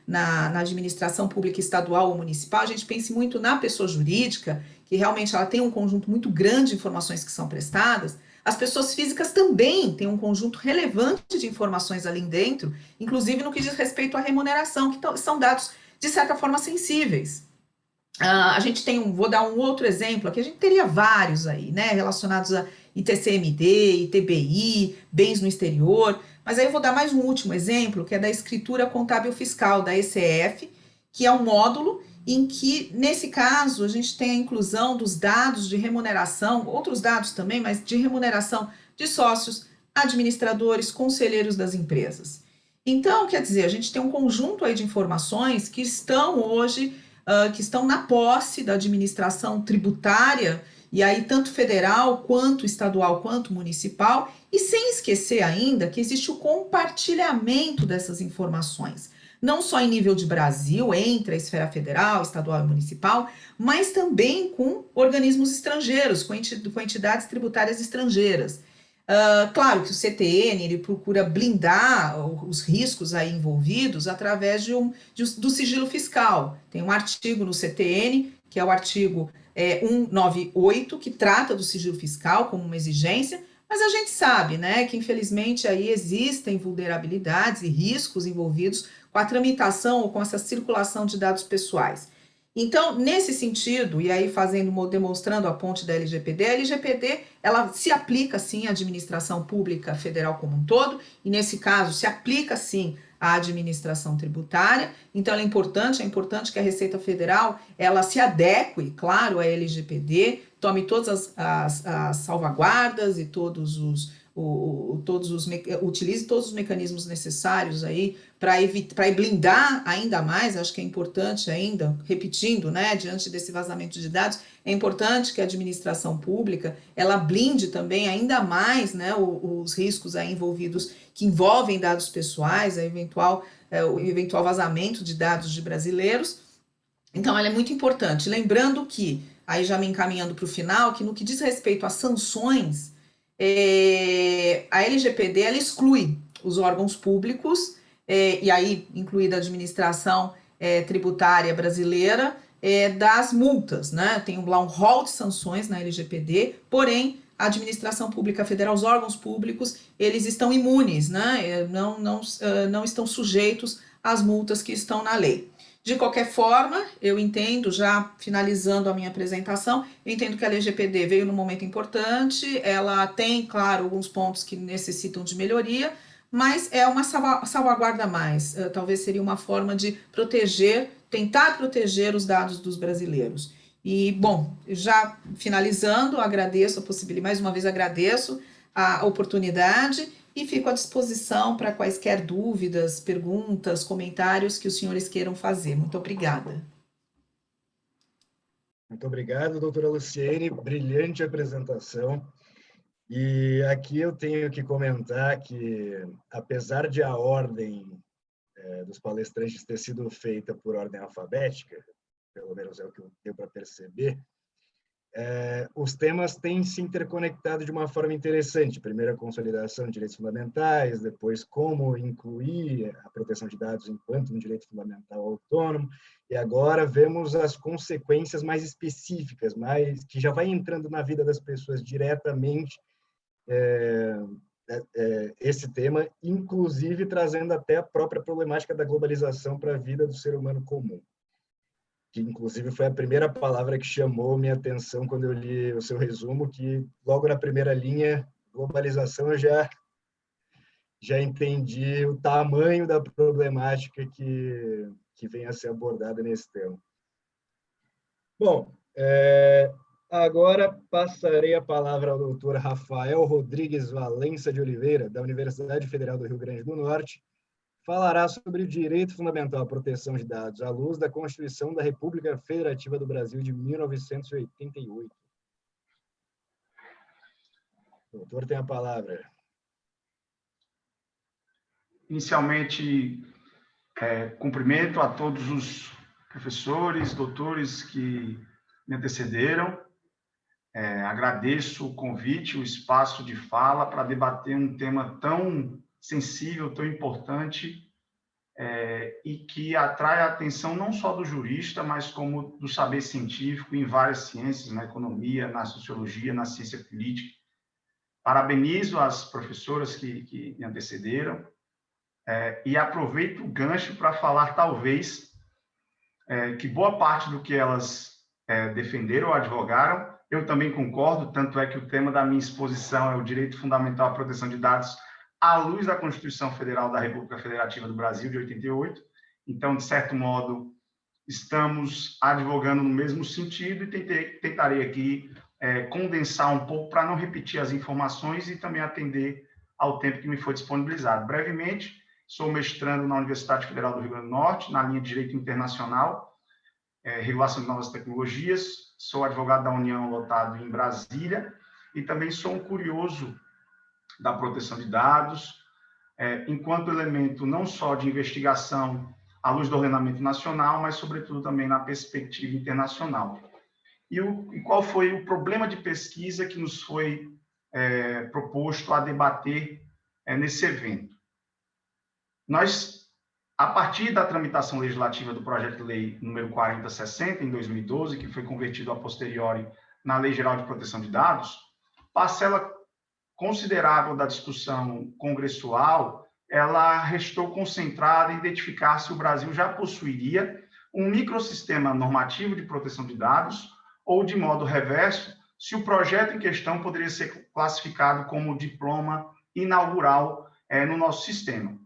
na administração pública estadual ou municipal, a gente pense muito na pessoa jurídica, que realmente ela tem um conjunto muito grande de informações que são prestadas. As pessoas físicas também têm um conjunto relevante de informações ali dentro, inclusive no que diz respeito à remuneração, que são dados, de certa forma, sensíveis. A gente tem vou dar um outro exemplo aqui, a gente teria vários aí, né, relacionados a ITCMD, ITBI, bens no exterior, mas aí eu vou dar mais um último exemplo, que é da escritura contábil fiscal, da ECF, que é um módulo em que, nesse caso, a gente tem a inclusão dos dados de remuneração, outros dados também, mas de remuneração de sócios, administradores, conselheiros das empresas. Então, quer dizer, a gente tem um conjunto aí de informações que estão hoje, que estão na posse da administração tributária, e aí tanto federal, quanto estadual, quanto municipal, e sem esquecer ainda que existe o compartilhamento dessas informações, não só em nível de Brasil, entre a esfera federal, estadual e municipal, mas também com organismos estrangeiros, com entidades tributárias estrangeiras. Claro que o CTN ele procura blindar os riscos aí envolvidos através do sigilo fiscal. Tem um artigo no CTN, que é o artigo 198, que trata do sigilo fiscal como uma exigência, mas a gente sabe, né, que infelizmente aí existem vulnerabilidades e riscos envolvidos com a tramitação ou com essa circulação de dados pessoais. Então, nesse sentido, e aí demonstrando a ponte da LGPD, a LGPD, ela se aplica, sim, à administração pública federal como um todo, e nesse caso, se aplica, sim, à administração tributária. Então, é importante que a Receita Federal, ela se adeque, claro, à LGPD, tome todas as salvaguardas e utilize todos os mecanismos necessários aí para blindar ainda mais. Acho que é importante ainda, repetindo, né, diante desse vazamento de dados, é importante que a administração pública, ela blinde também ainda mais, né, os riscos aí envolvidos, que envolvem dados pessoais, o eventual vazamento de dados de brasileiros. Então, ela é muito importante. Lembrando que, aí já me encaminhando para o final, que no que diz respeito a sanções, a LGPD ela exclui os órgãos públicos, e aí incluída a administração tributária brasileira, das multas, né? Tem lá um rol de sanções na LGPD, porém a administração pública federal, os órgãos públicos, eles estão imunes, né? Não estão sujeitos às multas que estão na lei. De qualquer forma, eu entendo, já finalizando a minha apresentação, eu entendo que a LGPD veio num momento importante, ela tem, claro, alguns pontos que necessitam de melhoria, mas é uma salvaguarda a mais. Talvez seria uma forma de tentar proteger os dados dos brasileiros. E, bom, já finalizando, agradeço a possibilidade, mais uma vez agradeço a oportunidade e fico à disposição para quaisquer dúvidas, perguntas, comentários que os senhores queiram fazer. Muito obrigada. Muito obrigado, doutora Luciene, brilhante apresentação. E aqui eu tenho que comentar que, apesar de a ordem dos palestrantes ter sido feita por ordem alfabética, pelo menos é o que eu tenho para perceber, os temas têm se interconectado de uma forma interessante. Primeiro, a consolidação de direitos fundamentais, depois, como incluir a proteção de dados enquanto um direito fundamental autônomo, e agora vemos as consequências mais específicas, que já vai entrando na vida das pessoas diretamente, esse tema, inclusive trazendo até a própria problemática da globalização para a vida do ser humano comum, que inclusive foi a primeira palavra que chamou minha atenção quando eu li o seu resumo, que logo na primeira linha, globalização, eu já entendi o tamanho da problemática que vem a ser abordada nesse tema. Bom, agora passarei a palavra ao doutor Rafael Rodrigues Valença de Oliveira, da Universidade Federal do Rio Grande do Norte. Falará sobre o direito fundamental à proteção de dados à luz da Constituição da República Federativa do Brasil de 1988. O doutor tem a palavra. Inicialmente, cumprimento a todos os professores, doutores que me antecederam. Agradeço o convite, o espaço de fala para debater um tema tão sensível, tão importante, e que atrai a atenção não só do jurista, mas como do saber científico em várias ciências, na economia, na sociologia, na ciência política. Parabenizo as professoras que me antecederam e aproveito o gancho para falar, talvez, que boa parte do que elas defenderam ou advogaram, eu também concordo, tanto é que o tema da minha exposição é o direito fundamental à proteção de dados à luz da Constituição Federal da República Federativa do Brasil, de 88. Então, de certo modo, estamos advogando no mesmo sentido e tentarei aqui condensar um pouco para não repetir as informações e também atender ao tempo que me foi disponibilizado. Brevemente, sou mestrando na Universidade Federal do Rio Grande do Norte, na linha de Direito Internacional, Regulação de Novas Tecnologias, sou advogado da União lotado em Brasília e também sou um curioso da proteção de dados, enquanto elemento não só de investigação à luz do ordenamento nacional, mas, sobretudo, também na perspectiva internacional. E qual foi o problema de pesquisa que nos foi proposto a debater nesse evento? Nós, a partir da tramitação legislativa do projeto de lei número 4060, em 2012, que foi convertido a posteriori na Lei Geral de Proteção de Dados, parcela considerável da discussão congressual, ela restou concentrada em identificar se o Brasil já possuiria um microsistema normativo de proteção de dados ou, de modo reverso, se o projeto em questão poderia ser classificado como diploma inaugural no nosso sistema.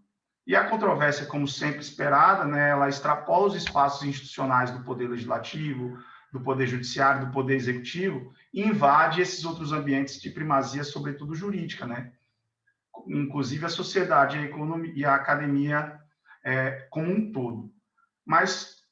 E a controvérsia, como sempre esperada, né, ela extrapola os espaços institucionais do Poder Legislativo, do Poder Judiciário, do Poder Executivo, e invade esses outros ambientes de primazia, sobretudo jurídica, né? Inclusive a sociedade, a economia e a academia como um todo. Mas,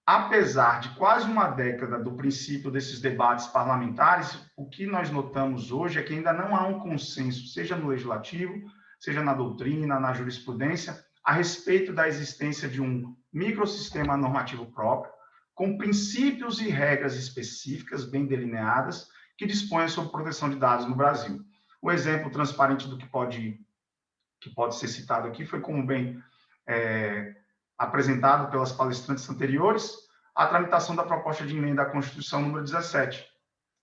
apesar de quase uma década do princípio desses debates parlamentares, o que nós notamos hoje é que ainda não há um consenso, seja no legislativo, seja na doutrina, na jurisprudência, a respeito da existência de um microsistema normativo próprio, com princípios e regras específicas, bem delineadas, que dispõem sobre proteção de dados no Brasil. O exemplo transparente do que pode ser citado aqui foi, como bem apresentado pelas palestrantes anteriores, a tramitação da proposta de emenda à Constituição número 17,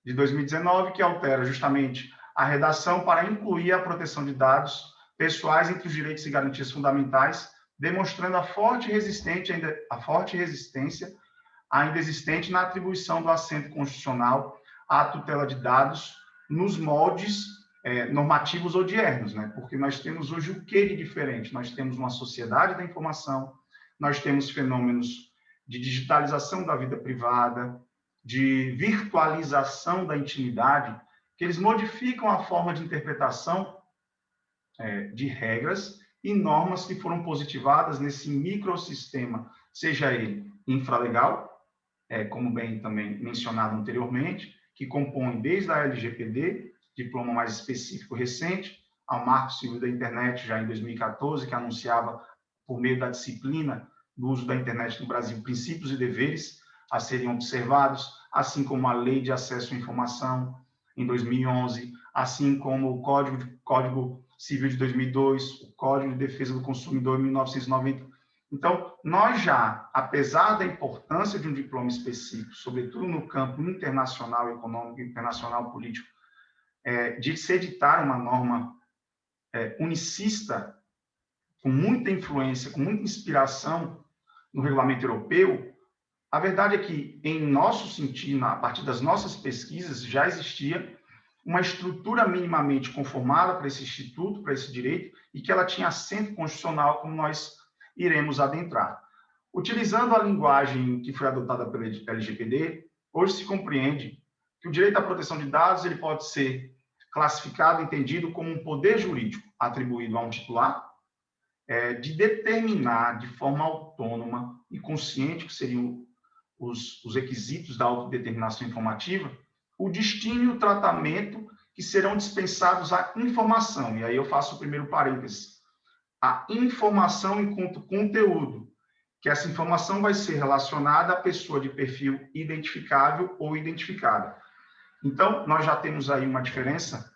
de 2019, que altera justamente a redação para incluir a proteção de dados pessoais entre os direitos e garantias fundamentais, demonstrando a forte resistência ainda existente na atribuição do assento constitucional à tutela de dados nos moldes normativos odiernos, né? Porque nós temos hoje o que de diferente? Nós temos uma sociedade da informação, nós temos fenômenos de digitalização da vida privada, de virtualização da intimidade, que eles modificam a forma de interpretação de regras e normas que foram positivadas nesse microsistema, seja ele infralegal, como bem também mencionado anteriormente, que compõe desde a LGPD, diploma mais específico recente, ao Marco Civil da Internet, já em 2014, que anunciava, por meio da disciplina do uso da internet no Brasil, princípios e deveres a serem observados, assim como a Lei de Acesso à Informação, em 2011, assim como o Código Civil de 2002, o Código de Defesa do Consumidor, em 1990. Então, nós já, apesar da importância de um diploma específico, sobretudo no campo internacional econômico, internacional político, de se editar uma norma unicista, com muita influência, com muita inspiração no regulamento europeu, a verdade é que, em nosso sentido, a partir das nossas pesquisas, já existia uma estrutura minimamente conformada para esse instituto, para esse direito, e que ela tinha assento constitucional, como nós iremos adentrar. Utilizando a linguagem que foi adotada pela LGPD, hoje se compreende que o direito à proteção de dados ele pode ser classificado, entendido como um poder jurídico atribuído a um titular, de determinar de forma autônoma e consciente, que seriam os requisitos da autodeterminação informativa, o destino e o tratamento que serão dispensados à informação. E aí eu faço o primeiro parênteses. A informação enquanto conteúdo, que essa informação vai ser relacionada à pessoa de perfil identificável ou identificada. Então, nós já temos aí uma diferença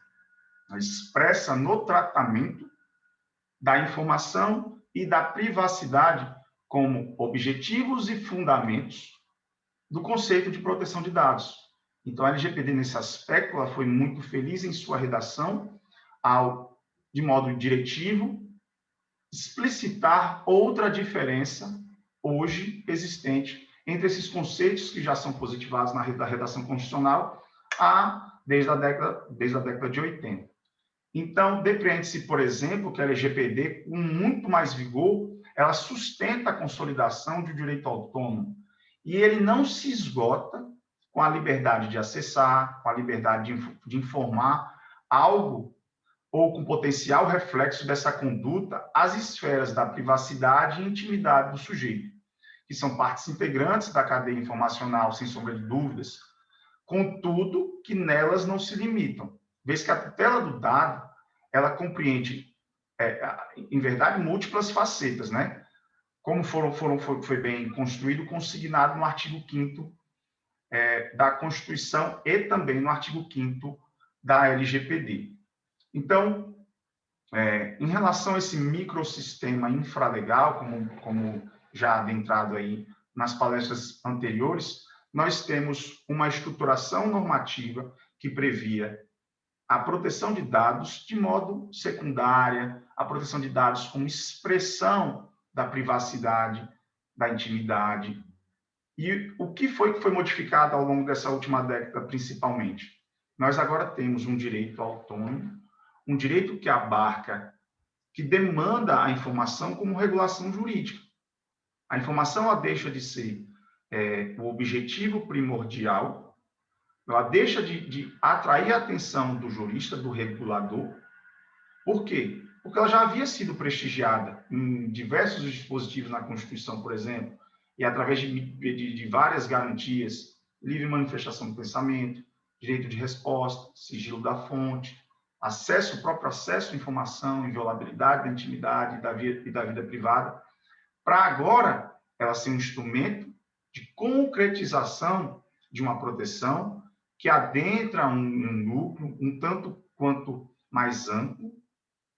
expressa no tratamento da informação e da privacidade como objetivos e fundamentos do conceito de proteção de dados. Então, a LGPD, nesse aspecto, ela foi muito feliz em sua redação, de modo diretivo, explicitar outra diferença hoje existente entre esses conceitos que já são positivados na redação constitucional desde a década de 80. Então, depreende-se, por exemplo, que a LGPD, com muito mais vigor, ela sustenta a consolidação de um direito autônomo, e ele não se esgota com a liberdade de acessar, com a liberdade de informar algo ou com potencial reflexo dessa conduta às esferas da privacidade e intimidade do sujeito, que são partes integrantes da cadeia informacional, sem sombra de dúvidas, contudo, que nelas não se limitam, vez que a tutela do dado, ela compreende, em verdade, múltiplas facetas, né? Como foi bem construído, consignado no artigo 5º da Constituição e também no artigo 5º da LGPD. Então, em relação a esse microsistema infralegal, como já adentrado aí nas palestras anteriores, nós temos uma estruturação normativa que previa a proteção de dados de modo secundária, a proteção de dados como expressão da privacidade, da intimidade. E o que foi modificado ao longo dessa última década, principalmente? Nós agora temos um direito autônomo, um direito que abarca, que demanda a informação como regulação jurídica. A informação ela deixa de ser o objetivo primordial, ela deixa de atrair a atenção do jurista, do regulador. Por quê? Porque ela já havia sido prestigiada em diversos dispositivos na Constituição, por exemplo, e através de várias garantias, livre manifestação do pensamento, direito de resposta, sigilo da fonte, o próprio acesso à informação, inviolabilidade da intimidade e da vida privada, para agora ela ser um instrumento de concretização de uma proteção que adentra um núcleo um tanto quanto mais amplo,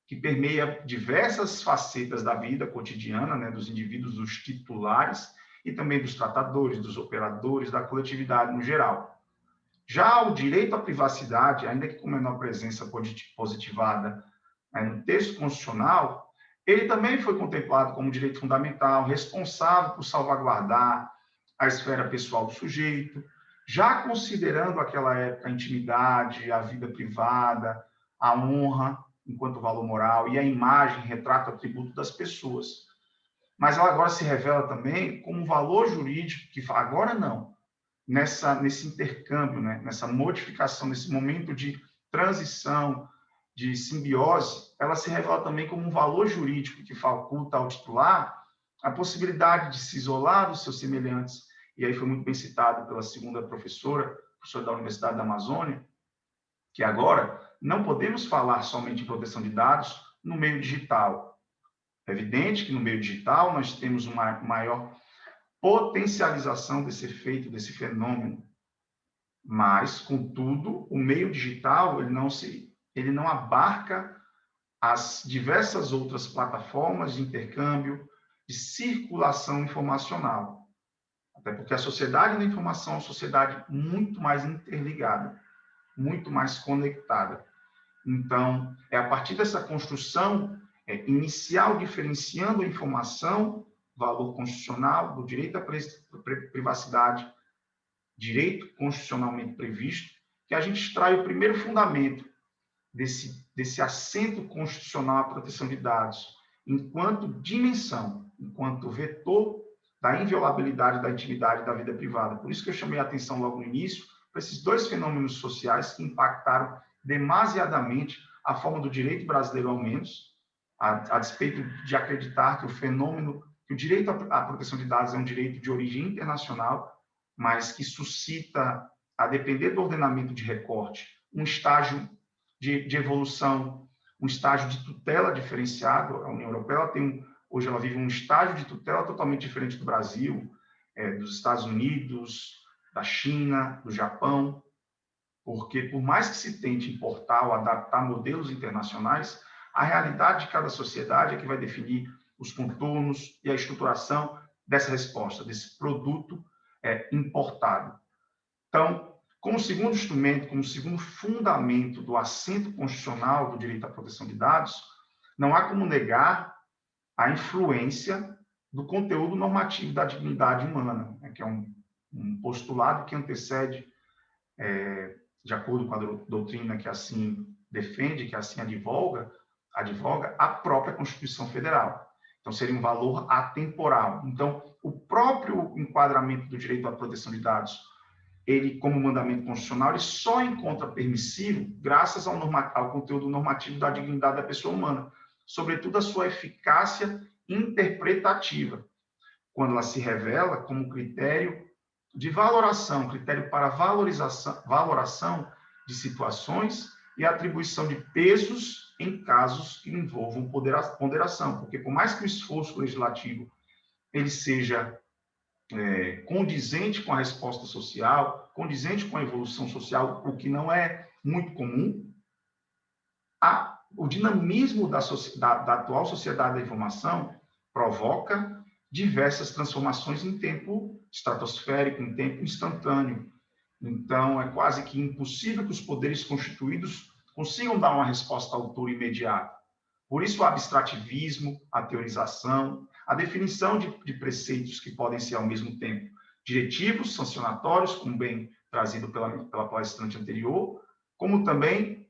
que permeia diversas facetas da vida cotidiana, né, dos indivíduos, dos titulares, e também dos tratadores, dos operadores, da coletividade no geral. Já o direito à privacidade, ainda que com menor presença positivada no texto constitucional, ele também foi contemplado como direito fundamental, responsável por salvaguardar a esfera pessoal do sujeito, já considerando aquela época a intimidade, a vida privada, a honra enquanto valor moral e a imagem, retrato, atributo das pessoas. Mas ela agora se revela também como um valor jurídico que agora não, nesse intercâmbio, né? Nessa modificação, nesse momento de transição, de simbiose, ela se revela também como um valor jurídico que faculta ao titular a possibilidade de se isolar dos seus semelhantes. E aí foi muito bem citado pela segunda professora da Universidade da Amazônia, que agora não podemos falar somente em proteção de dados no meio digital. É evidente que no meio digital nós temos uma maior potencialização desse efeito, desse fenômeno. Mas, contudo, o meio digital ele não abarca as diversas outras plataformas de intercâmbio, de circulação informacional. Até porque a sociedade da informação é uma sociedade muito mais interligada, muito mais conectada. Então, é a partir dessa construção inicial, diferenciando a informação, valor constitucional, do direito à privacidade, direito constitucionalmente previsto, que a gente extrai o primeiro fundamento desse assento constitucional à proteção de dados, enquanto dimensão, enquanto vetor da inviolabilidade da intimidade da vida privada. Por isso que eu chamei a atenção logo no início para esses dois fenômenos sociais que impactaram demasiadamente a forma do direito brasileiro, ao menos, a despeito de acreditar que o direito à proteção de dados é um direito de origem internacional, mas que suscita, a depender do ordenamento de recorte, um estágio de evolução, um estágio de tutela diferenciado. A União Europeia hoje ela vive um estágio de tutela totalmente diferente do Brasil, dos Estados Unidos, da China, do Japão, porque por mais que se tente importar ou adaptar modelos internacionais, a realidade de cada sociedade é que vai definir os contornos e a estruturação dessa resposta, desse produto importado. Então, como segundo instrumento, como segundo fundamento do assento constitucional do direito à proteção de dados, não há como negar a influência do conteúdo normativo da dignidade humana, né, que é um postulado que antecede, de acordo com a doutrina que assim defende, que assim advoga a própria Constituição Federal. Então, seria um valor atemporal. Então, o próprio enquadramento do direito à proteção de dados, ele, como mandamento constitucional, ele só encontra permissivo graças ao conteúdo normativo da dignidade da pessoa humana, sobretudo a sua eficácia interpretativa, quando ela se revela como critério de valoração, critério para valoração de situações e atribuição de pesos em casos que envolvam ponderação, porque por mais que o esforço legislativo ele seja condizente com a resposta social, condizente com a evolução social, o que não é muito comum, o dinamismo da atual sociedade da informação provoca diversas transformações em tempo estratosférico, em tempo instantâneo. Então, é quase que impossível que os poderes constituídos consigam dar uma resposta à altura imediata. Por isso, o abstrativismo, a teorização, a definição de preceitos que podem ser, ao mesmo tempo, diretivos, sancionatórios, como bem trazido pela palestrante anterior, como também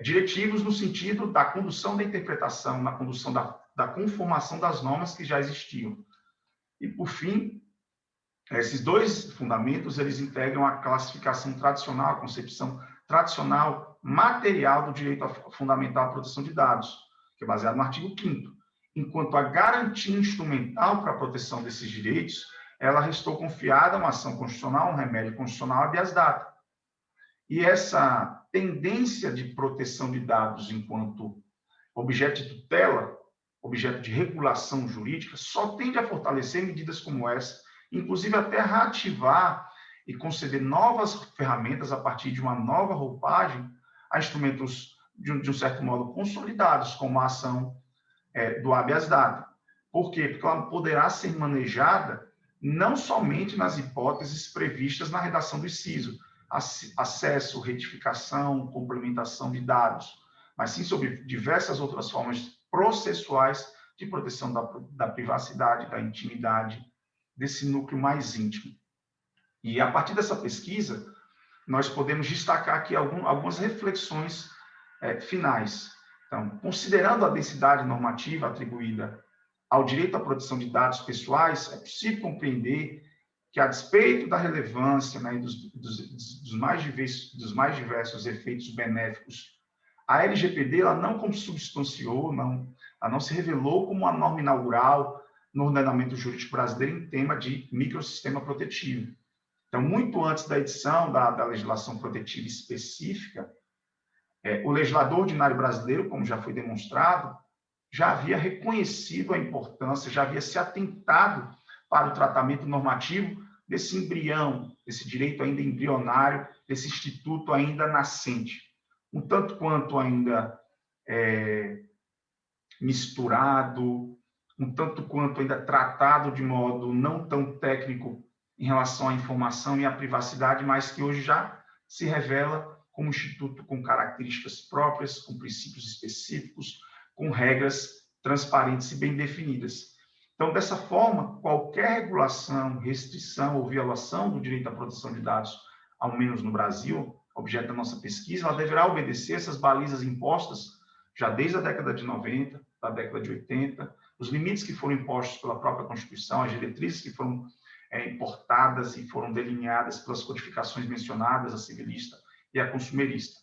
diretivos no sentido da condução da interpretação, na condução da conformação das normas que já existiam. E, por fim, esses dois fundamentos, eles integram a classificação tradicional, a concepção tradicional material do direito fundamental à proteção de dados, que é baseado no artigo 5º. Enquanto a garantia instrumental para a proteção desses direitos, ela restou confiada a uma ação constitucional, um remédio constitucional, habeas data. E essa tendência de proteção de dados enquanto objeto de tutela, objeto de regulação jurídica, só tende a fortalecer medidas como essa, inclusive até reativar e conceder novas ferramentas a partir de uma nova roupagem a instrumentos, de um certo modo, consolidados, como a ação do habeas data. Por quê? Porque ela poderá ser manejada não somente nas hipóteses previstas na redação do inciso, acesso, retificação, complementação de dados, mas sim sobre diversas outras formas processuais de proteção da privacidade, da intimidade, desse núcleo mais íntimo. E a partir dessa pesquisa, nós podemos destacar aqui algumas reflexões finais. Então, considerando a densidade normativa atribuída ao direito à proteção de dados pessoais, é possível compreender que, a despeito da relevância, né, e dos mais diversos efeitos benéficos, a LGPD ela não consubstanciou, ela não se revelou como uma norma inaugural no ordenamento jurídico brasileiro em tema de microsistema protetivo. Então, muito antes da edição da legislação protetiva específica, o legislador ordinário brasileiro, como já foi demonstrado, já havia reconhecido a importância, já havia se atentado para o tratamento normativo desse embrião, desse direito ainda embrionário, desse instituto ainda nascente, um tanto quanto ainda misturado, um tanto quanto ainda tratado de modo não tão técnico em relação à informação e à privacidade, mas que hoje já se revela como instituto com características próprias, com princípios específicos, com regras transparentes e bem definidas. Então, dessa forma, qualquer regulação, restrição ou violação do direito à proteção de dados, ao menos no Brasil, objeto da nossa pesquisa, ela deverá obedecer essas balizas impostas já desde a década de 90, da década de 80, os limites que foram impostos pela própria Constituição, as diretrizes que foram importadas e foram delineadas pelas codificações mencionadas, a civilista e a consumerista.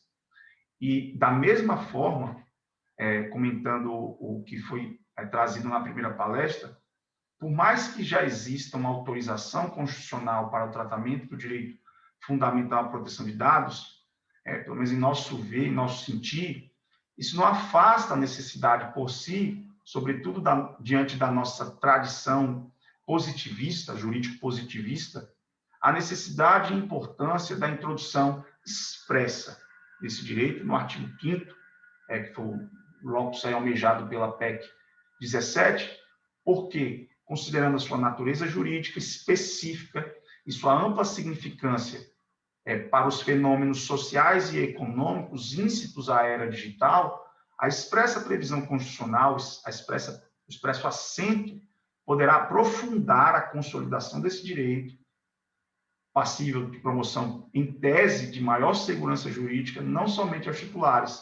E, da mesma forma, comentando o que foi trazido na primeira palestra, por mais que já exista uma autorização constitucional para o tratamento do direito fundamental à proteção de dados, pelo menos em nosso ver, em nosso sentir, isso não afasta a necessidade por si, sobretudo diante da nossa tradição positivista, jurídico-positivista, a necessidade e importância da introdução expressa desse direito no artigo 5º, que foi o locus aí almejado pela PEC 17, Por quê? Considerando a sua natureza jurídica específica e sua ampla significância para os fenômenos sociais e econômicos íncitos à era digital, a expressa previsão constitucional, o expresso assento, poderá aprofundar a consolidação desse direito, passível de promoção, em tese, de maior segurança jurídica, não somente aos titulares,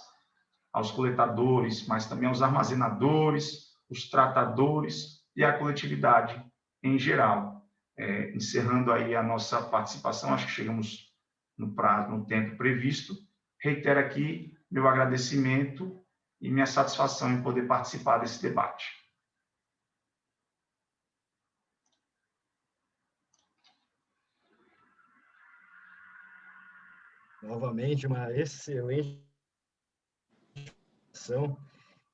aos coletadores, mas também aos armazenadores, os tratadores e à coletividade em geral. Encerrando aí a nossa participação, acho que chegamos no prazo, no tempo previsto. Reitero aqui meu agradecimento e minha satisfação em poder participar desse debate. Novamente, uma excelente ação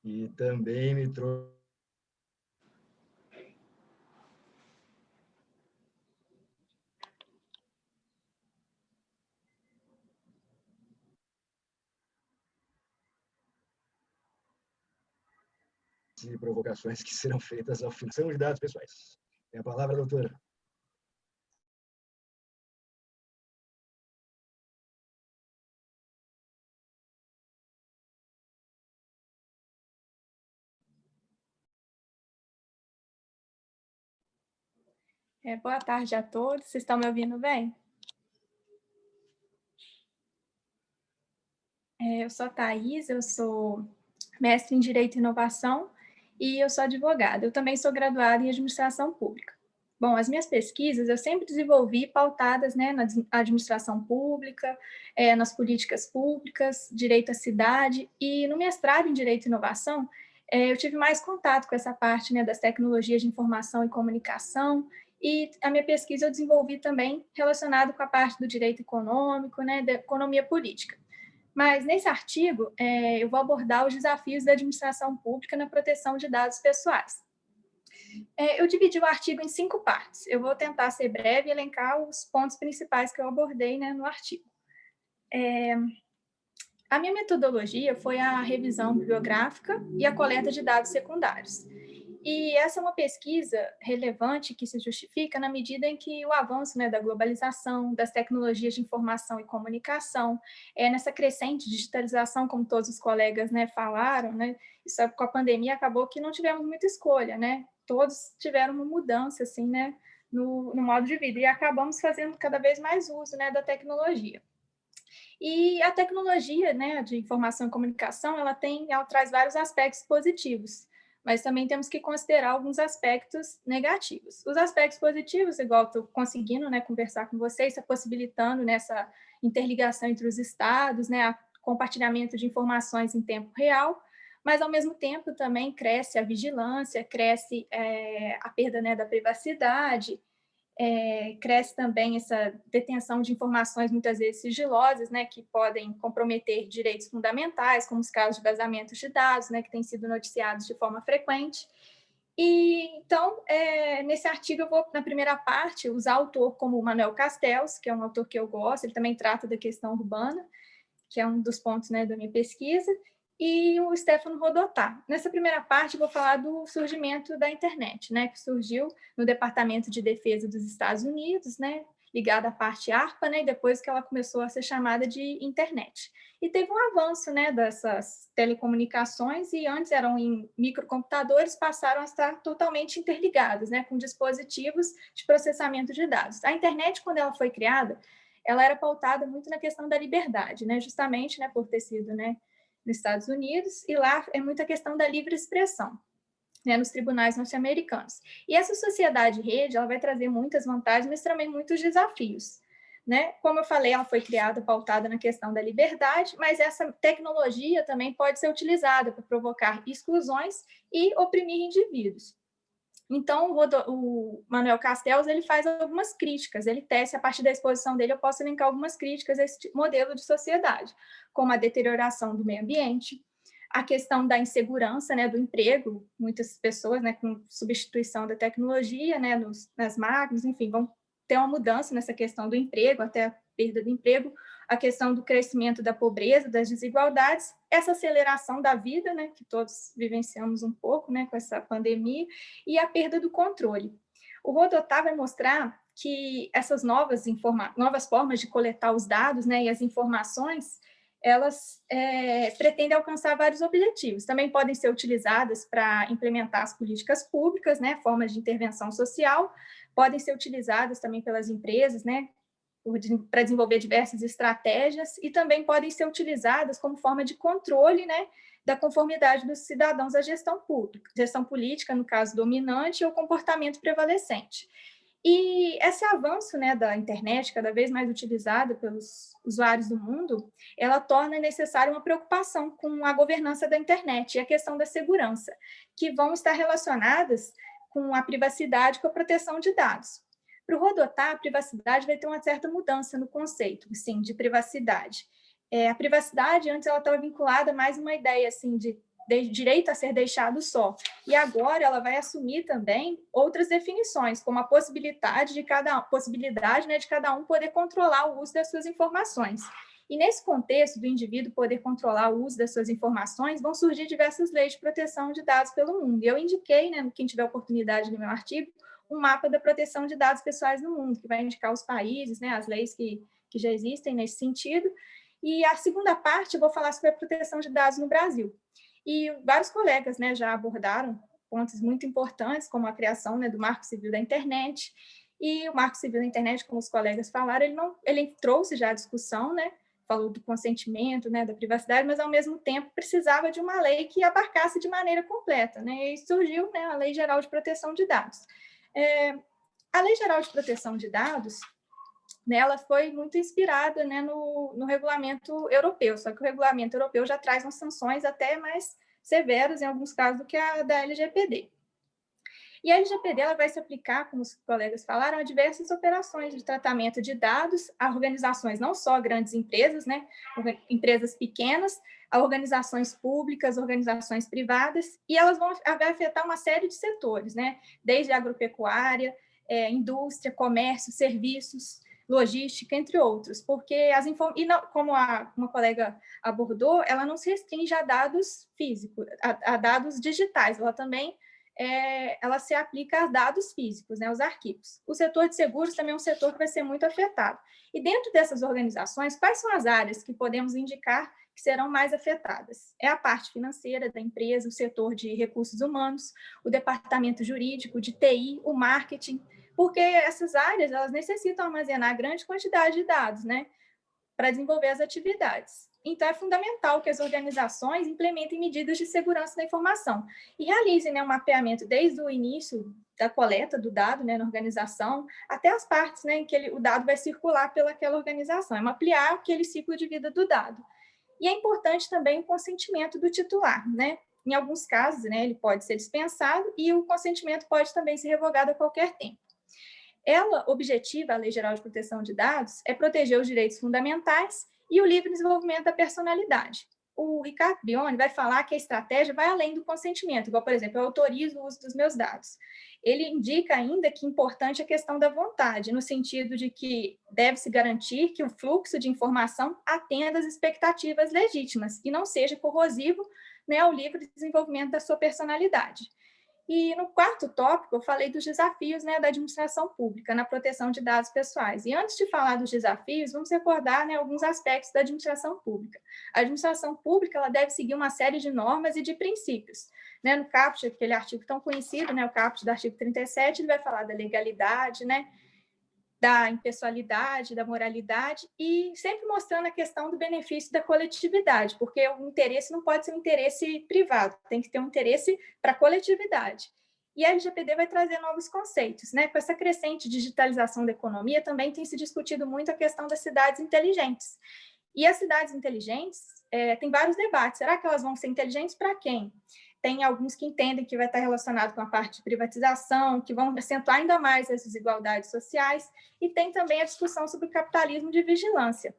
e também me trouxe provocações que serão feitas ao fim de dados pessoais. Tem a palavra, doutora. Boa tarde a todos. Vocês estão me ouvindo bem? Eu sou a Thaís, eu sou mestre em Direito e Inovação e eu sou advogada. Eu também sou graduada em Administração Pública. Bom, as minhas pesquisas eu sempre desenvolvi pautadas, né, na administração pública, nas políticas públicas, direito à cidade, e no mestrado em Direito e Inovação, eu tive mais contato com essa parte, né, das tecnologias de informação e comunicação, e a minha pesquisa eu desenvolvi também relacionado com a parte do direito econômico, né, da economia política. Mas, nesse artigo, eu vou abordar os desafios da administração pública na proteção de dados pessoais. Eu dividi o artigo em 5 partes. Eu vou tentar ser breve e elencar os pontos principais que eu abordei, né, no artigo. A minha metodologia foi a revisão bibliográfica e a coleta de dados secundários. E essa é uma pesquisa relevante que se justifica na medida em que o avanço, né, da globalização, das tecnologias de informação e comunicação, nessa crescente digitalização, como todos os colegas, né, falaram, né, isso com a pandemia acabou que não tivemos muita escolha, né, todos tiveram uma mudança assim, né, no modo de vida, e acabamos fazendo cada vez mais uso, né, da tecnologia. E a tecnologia, né, de informação e comunicação, ela traz vários aspectos positivos, mas também temos que considerar alguns aspectos negativos. Os aspectos positivos, igual estou conseguindo, né, conversar com vocês, está possibilitando nessa interligação entre os estados, né, compartilhamento de informações em tempo real, mas, ao mesmo tempo, também cresce a vigilância, cresce a perda, né, da privacidade, cresce também essa detenção de informações muitas vezes sigilosas, né, que podem comprometer direitos fundamentais, como os casos de vazamentos de dados, né, que têm sido noticiados de forma frequente. E, então, nesse artigo eu vou, na primeira parte, usar autor como Manuel Castells, que é um autor que eu gosto, ele também trata da questão urbana, que é um dos pontos, né, da minha pesquisa, e o Stefano Rodotà. Nessa primeira parte, eu vou falar do surgimento da internet, né, que surgiu no Departamento de Defesa dos Estados Unidos, né, ligada à parte ARPA, né, e depois que ela começou a ser chamada de internet. E teve um avanço, né, dessas telecomunicações, e antes eram em microcomputadores, passaram a estar totalmente interligados, né, com dispositivos de processamento de dados. A internet, quando ela foi criada, ela era pautada muito na questão da liberdade, né, justamente, né, por ter sido, né, nos Estados Unidos, e lá é muita questão da livre expressão, né, nos tribunais norte-americanos. E essa sociedade rede, ela vai trazer muitas vantagens, mas também muitos desafios, né? Como eu falei, ela foi criada pautada na questão da liberdade, mas essa tecnologia também pode ser utilizada para provocar exclusões e oprimir indivíduos. Então, o Manuel Castells, ele faz algumas críticas, ele tece, a partir da exposição dele, eu posso elencar algumas críticas a esse modelo de sociedade, como a deterioração do meio ambiente, a questão da insegurança, né, do emprego, muitas pessoas, né, com substituição da tecnologia, né, nas máquinas, enfim, vão ter uma mudança nessa questão do emprego, até perda de emprego, a questão do crescimento da pobreza, das desigualdades, essa aceleração da vida, né, que todos vivenciamos um pouco, né, com essa pandemia, e a perda do controle. O Rodotà vai mostrar que essas novas formas de coletar os dados, né, e as informações, elas pretendem alcançar vários objetivos. Também podem ser utilizadas para implementar as políticas públicas, né, formas de intervenção social, podem ser utilizadas também pelas empresas, né, para desenvolver diversas estratégias, e também podem ser utilizadas como forma de controle, né, da conformidade dos cidadãos à gestão pública, gestão política, no caso dominante, ou comportamento prevalecente. E esse avanço, né, da internet, cada vez mais utilizada pelos usuários do mundo, ela torna necessária uma preocupação com a governança da internet e a questão da segurança, que vão estar relacionadas com a privacidade e com a proteção de dados. Para o Rodotà, a privacidade vai ter uma certa mudança no conceito, sim, de privacidade. A privacidade, antes, ela estava vinculada mais a uma ideia, assim, de direito a ser deixado só. E agora ela vai assumir também outras definições, como a possibilidade, de cada um poder controlar o uso das suas informações. E nesse contexto do indivíduo poder controlar o uso das suas informações, vão surgir diversas leis de proteção de dados pelo mundo. E eu indiquei, né, quem tiver oportunidade no meu artigo, um mapa da proteção de dados pessoais no mundo, que vai indicar os países, né, as leis que já existem nesse sentido. E a segunda parte eu vou falar sobre a proteção de dados no Brasil. E vários colegas, né, já abordaram pontos muito importantes, como a criação, né, do Marco Civil da Internet. E o Marco Civil da Internet, como os colegas falaram, ele trouxe já a discussão, né, falou do consentimento, né, da privacidade, mas, ao mesmo tempo, precisava de uma lei que abarcasse de maneira completa, né, e surgiu, né, a Lei Geral de Proteção de Dados. A Lei Geral de Proteção de Dados, né, ela foi muito inspirada, né, no regulamento europeu, só que o regulamento europeu já traz umas sanções até mais severas, em alguns casos, do que a da LGPD. E a LGPD ela vai se aplicar, como os colegas falaram, a diversas operações de tratamento de dados, a organizações, não só grandes empresas, né, empresas pequenas, a organizações públicas, organizações privadas, e elas vão afetar uma série de setores, né, desde a agropecuária, indústria, comércio, serviços, logística, entre outros, porque como uma colega abordou, ela não se restringe a dados físicos, a dados digitais, ela também ela se aplica a dados físicos, né, os arquivos. O setor de seguros também é um setor que vai ser muito afetado. E dentro dessas organizações, quais são as áreas que podemos indicar que serão mais afetadas? É a parte financeira da empresa, o setor de recursos humanos, o departamento jurídico, de TI, o marketing, porque essas áreas elas necessitam armazenar grande quantidade de dados, né, para desenvolver as atividades. Então, é fundamental que as organizações implementem medidas de segurança da informação e realizem, né, um mapeamento desde o início da coleta do dado, né, na organização, até as partes, né, em que o dado vai circular pelaquela organização, é mapear aquele ciclo de vida do dado. E é importante também o consentimento do titular, né? Em alguns casos, né, ele pode ser dispensado e o consentimento pode também ser revogado a qualquer tempo. Ela objetiva, a Lei Geral de Proteção de Dados, é proteger os direitos fundamentais e o livre desenvolvimento da personalidade. O Ricardo Brioni vai falar que a estratégia vai além do consentimento, igual, por exemplo, eu autorizo o uso dos meus dados. Ele indica ainda que é importante a questão da vontade, no sentido de que deve-se garantir que o fluxo de informação atenda às expectativas legítimas e não seja corrosivo, né, ao livre desenvolvimento da sua personalidade. E no quarto tópico, eu falei dos desafios, né, da administração pública na proteção de dados pessoais. E antes de falar dos desafios, vamos recordar, né, alguns aspectos da administração pública. A administração pública ela deve seguir uma série de normas e de princípios. Né, no caput, aquele artigo tão conhecido, né, o caput do artigo 37, ele vai falar da legalidade, né, da impessoalidade, da moralidade, e sempre mostrando a questão do benefício da coletividade, porque o interesse não pode ser um interesse privado, tem que ter um interesse para a coletividade. E a LGPD vai trazer novos conceitos, né? Com essa crescente digitalização da economia, também tem se discutido muito a questão das cidades inteligentes. E as cidades inteligentes, tem vários debates, será que elas vão ser inteligentes para quem? Tem alguns que entendem que vai estar relacionado com a parte de privatização, que vão acentuar ainda mais as desigualdades sociais, e tem também a discussão sobre o capitalismo de vigilância.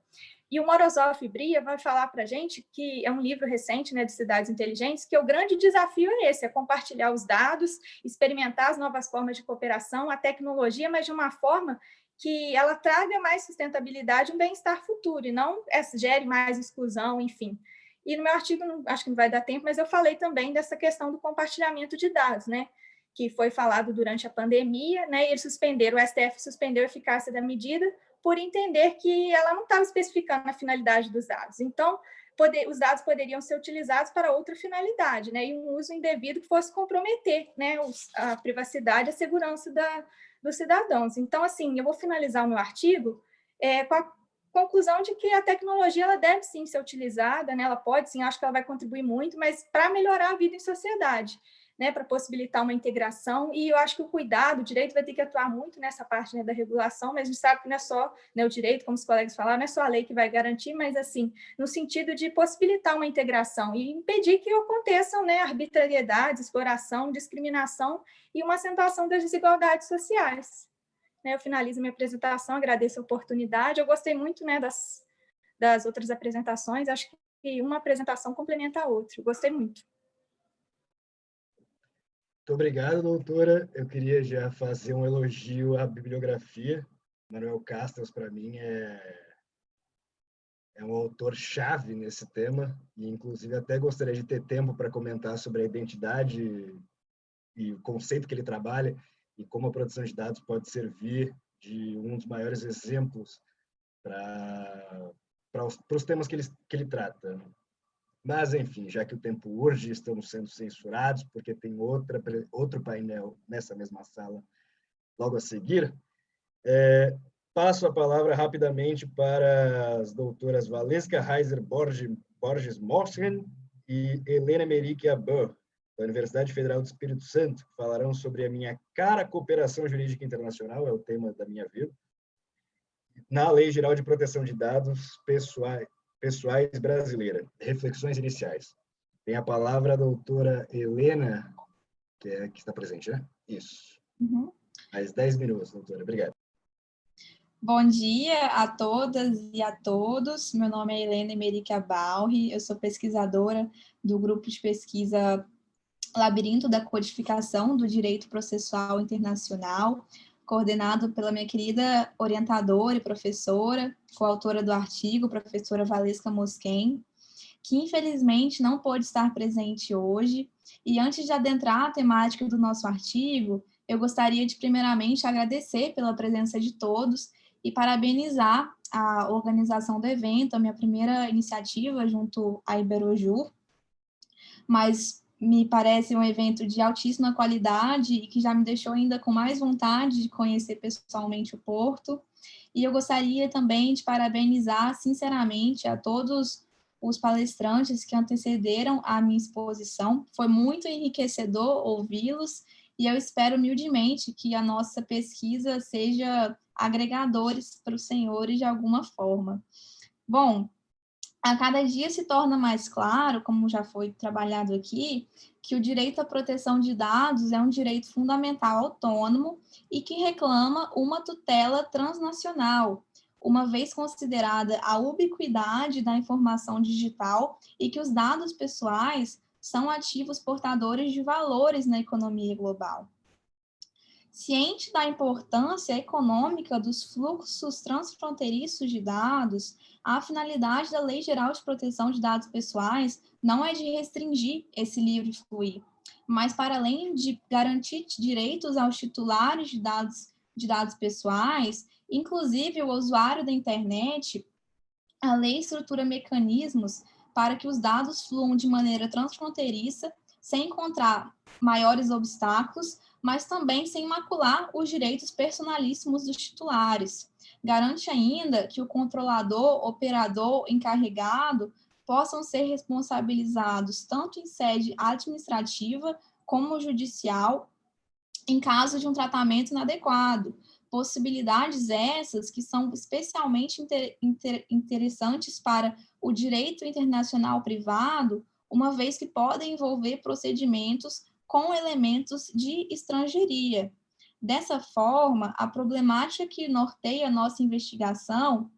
E o Morozov Bria vai falar para a gente, que é um livro recente, né, de cidades inteligentes, que o grande desafio é esse, é compartilhar os dados, experimentar as novas formas de cooperação, a tecnologia, mas de uma forma que ela traga mais sustentabilidade e um bem-estar futuro, e não gere mais exclusão, enfim. E no meu artigo, acho que não vai dar tempo, mas eu falei também dessa questão do compartilhamento de dados, né? Que foi falado durante a pandemia, né? E eles suspenderam, o STF suspendeu a eficácia da medida por entender que ela não estava especificando a finalidade dos dados. Então, os dados poderiam ser utilizados para outra finalidade, né? E um uso indevido que fosse comprometer, né, a privacidade e a segurança dos cidadãos. Então, assim, eu vou finalizar o meu artigo com a conclusão de que a tecnologia ela deve sim ser utilizada, né? Ela pode sim, acho que ela vai contribuir muito, mas para melhorar a vida em sociedade, né? Para possibilitar uma integração, e eu acho que o cuidado, o direito vai ter que atuar muito nessa parte, né, da regulação, mas a gente sabe que não é só, né, o direito, como os colegas falaram, não é só a lei que vai garantir, mas assim, no sentido de possibilitar uma integração e impedir que aconteçam, né, arbitrariedades, exploração, discriminação e uma acentuação das desigualdades sociais. Eu finalizo minha apresentação, agradeço a oportunidade. Eu gostei muito, né, das outras apresentações, acho que uma apresentação complementa a outra. Eu gostei muito. Muito obrigado, doutora. Eu queria já fazer um elogio à bibliografia. Manuel Castells, para mim, é um autor-chave nesse tema, e inclusive até gostaria de ter tempo para comentar sobre a identidade e o conceito que ele trabalha, e como a produção de dados pode servir de um dos maiores exemplos para os temas que ele trata. Mas, enfim, já que o tempo urge, estamos sendo censurados, porque tem outro painel nessa mesma sala logo a seguir. Passo a palavra rapidamente para as doutoras Valesca Heiser Borges Moschen e Helena Merique Abur, da Universidade Federal do Espírito Santo, que falarão sobre a minha cara cooperação jurídica internacional, é o tema da minha vida, na Lei Geral de Proteção de Dados Pessoais Brasileira. Reflexões iniciais. Tem a palavra a doutora Helena, que está presente, né? Isso. Mais 10 minutos, doutora. Obrigado. Bom dia a todas e a todos. Meu nome é Helena Emerick Abalri, eu sou pesquisadora do grupo de pesquisa Labirinto da Codificação do Direito Processual Internacional, coordenado pela minha querida orientadora e professora, coautora do artigo, professora Valesca Moschen, que infelizmente não pôde estar presente hoje. E antes de adentrar a temática do nosso artigo, eu gostaria de primeiramente agradecer pela presença de todos e parabenizar a organização do evento, a minha primeira iniciativa junto à Iberojur, mas me parece um evento de altíssima qualidade e que já me deixou ainda com mais vontade de conhecer pessoalmente o Porto. E eu gostaria também de parabenizar sinceramente a todos os palestrantes que antecederam a minha exposição. Foi muito enriquecedor ouvi-los e eu espero humildemente que a nossa pesquisa seja agregadores para os senhores de alguma forma. Bom, a cada dia se torna mais claro, como já foi trabalhado aqui, que o direito à proteção de dados é um direito fundamental autônomo e que reclama uma tutela transnacional, uma vez considerada a ubiquidade da informação digital e que os dados pessoais são ativos portadores de valores na economia global. Ciente da importância econômica dos fluxos transfronteiriços de dados, a finalidade da Lei Geral de Proteção de Dados Pessoais não é de restringir esse livre fluir, mas para além de garantir direitos aos titulares de dados pessoais, inclusive o usuário da internet, a lei estrutura mecanismos para que os dados fluam de maneira transfronteiriça, sem encontrar maiores obstáculos, mas também sem macular os direitos personalíssimos dos titulares. Garante ainda que o controlador, operador, encarregado possam ser responsabilizados tanto em sede administrativa como judicial em caso de um tratamento inadequado. Possibilidades essas que são especialmente interessantes para o direito internacional privado, uma vez que podem envolver procedimentos com elementos de estrangeiria. Dessa forma, a problemática que norteia a nossa investigação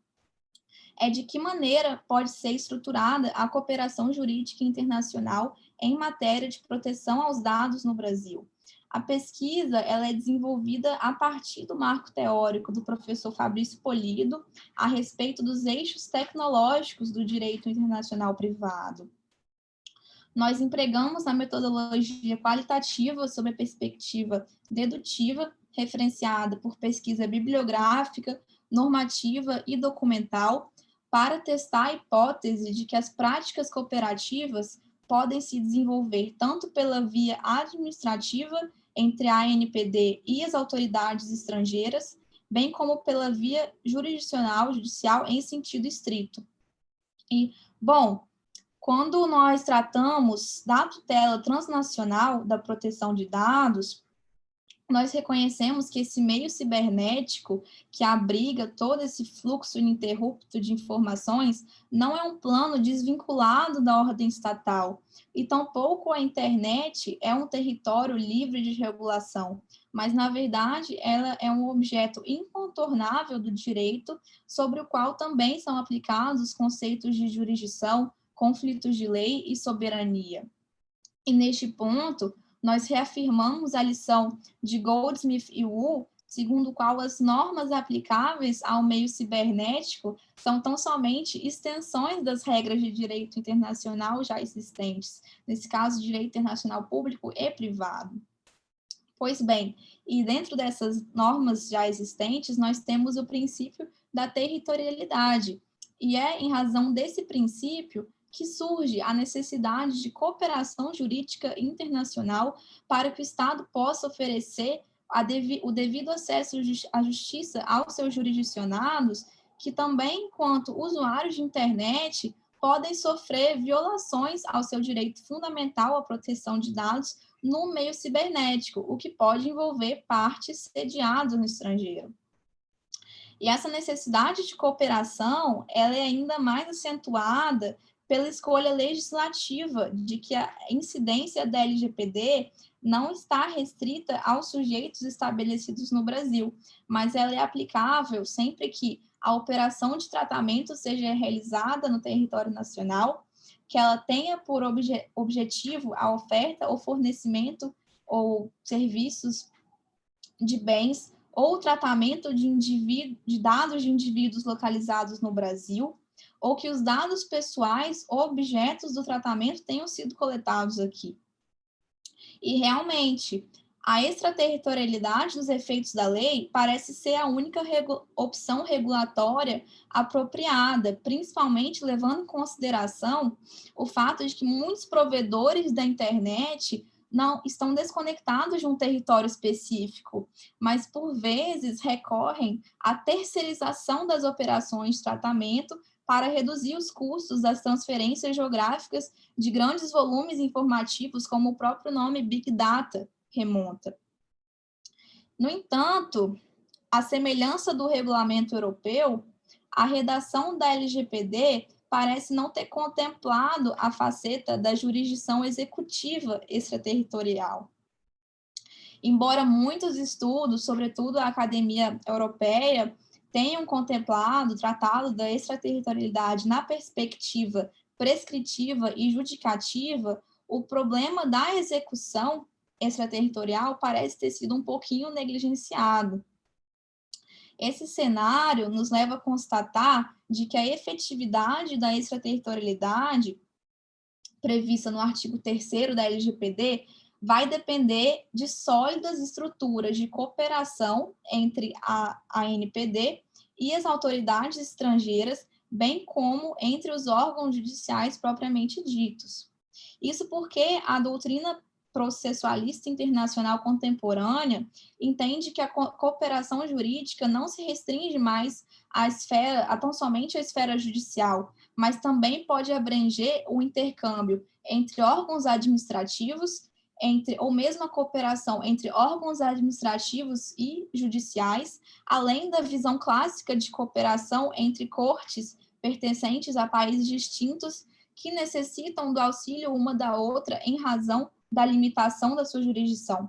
é de que maneira pode ser estruturada a cooperação jurídica internacional em matéria de proteção aos dados no Brasil. A pesquisa ela é desenvolvida a partir do marco teórico do professor Fabrício Polido a respeito dos eixos tecnológicos do direito internacional privado. Nós empregamos a metodologia qualitativa sob a perspectiva dedutiva, referenciada por pesquisa bibliográfica, normativa e documental, para testar a hipótese de que as práticas cooperativas podem se desenvolver tanto pela via administrativa, entre a ANPD e as autoridades estrangeiras, bem como pela via judicial em sentido estrito. E, bom, quando nós tratamos da tutela transnacional da proteção de dados, nós reconhecemos que esse meio cibernético que abriga todo esse fluxo ininterrupto de informações não é um plano desvinculado da ordem estatal, e tampouco a internet é um território livre de regulação, mas, na verdade, ela é um objeto incontornável do direito, sobre o qual também são aplicados os conceitos de jurisdição, conflitos de lei e soberania. E, neste ponto, nós reafirmamos a lição de Goldsmith e Wu, segundo o qual as normas aplicáveis ao meio cibernético são tão somente extensões das regras de direito internacional já existentes, nesse caso, direito internacional público e privado. Pois bem, e dentro dessas normas já existentes, nós temos o princípio da territorialidade, e é em razão desse princípio que surge a necessidade de cooperação jurídica internacional para que o Estado possa oferecer o devido acesso à justiça aos seus jurisdicionados, que também, enquanto usuários de internet, podem sofrer violações ao seu direito fundamental à proteção de dados no meio cibernético, o que pode envolver partes sediadas no estrangeiro. E essa necessidade de cooperação, ela é ainda mais acentuada pela escolha legislativa de que a incidência da LGPD não está restrita aos sujeitos estabelecidos no Brasil, mas ela é aplicável sempre que a operação de tratamento seja realizada no território nacional, que ela tenha por objetivo a oferta ou fornecimento ou serviços de bens ou tratamento de dados de indivíduos localizados no Brasil, ou que os dados pessoais ou objetos do tratamento tenham sido coletados aqui. E, realmente, a extraterritorialidade dos efeitos da lei parece ser a única opção regulatória apropriada, principalmente levando em consideração o fato de que muitos provedores da internet não estão desconectados de um território específico, mas, por vezes, recorrem à terceirização das operações de tratamento para reduzir os custos das transferências geográficas de grandes volumes informativos, como o próprio nome Big Data remonta. No entanto, à semelhança do regulamento europeu, a redação da LGPD parece não ter contemplado a faceta da jurisdição executiva extraterritorial. Embora muitos estudos, sobretudo a Academia Europeia, tenham contemplado o tratado da extraterritorialidade na perspectiva prescritiva e judicativa, o problema da execução extraterritorial parece ter sido um pouquinho negligenciado. Esse cenário nos leva a constatar de que a efetividade da extraterritorialidade prevista no artigo 3º da LGPD vai depender de sólidas estruturas de cooperação entre a ANPD e as autoridades estrangeiras, bem como entre os órgãos judiciais propriamente ditos. Isso porque a doutrina processualista internacional contemporânea entende que a cooperação jurídica não se restringe mais a tão somente a esfera judicial, mas também pode abranger o intercâmbio entre órgãos administrativos, ou mesmo a cooperação entre órgãos administrativos e judiciais, além da visão clássica de cooperação entre cortes pertencentes a países distintos que necessitam do auxílio uma da outra em razão da limitação da sua jurisdição.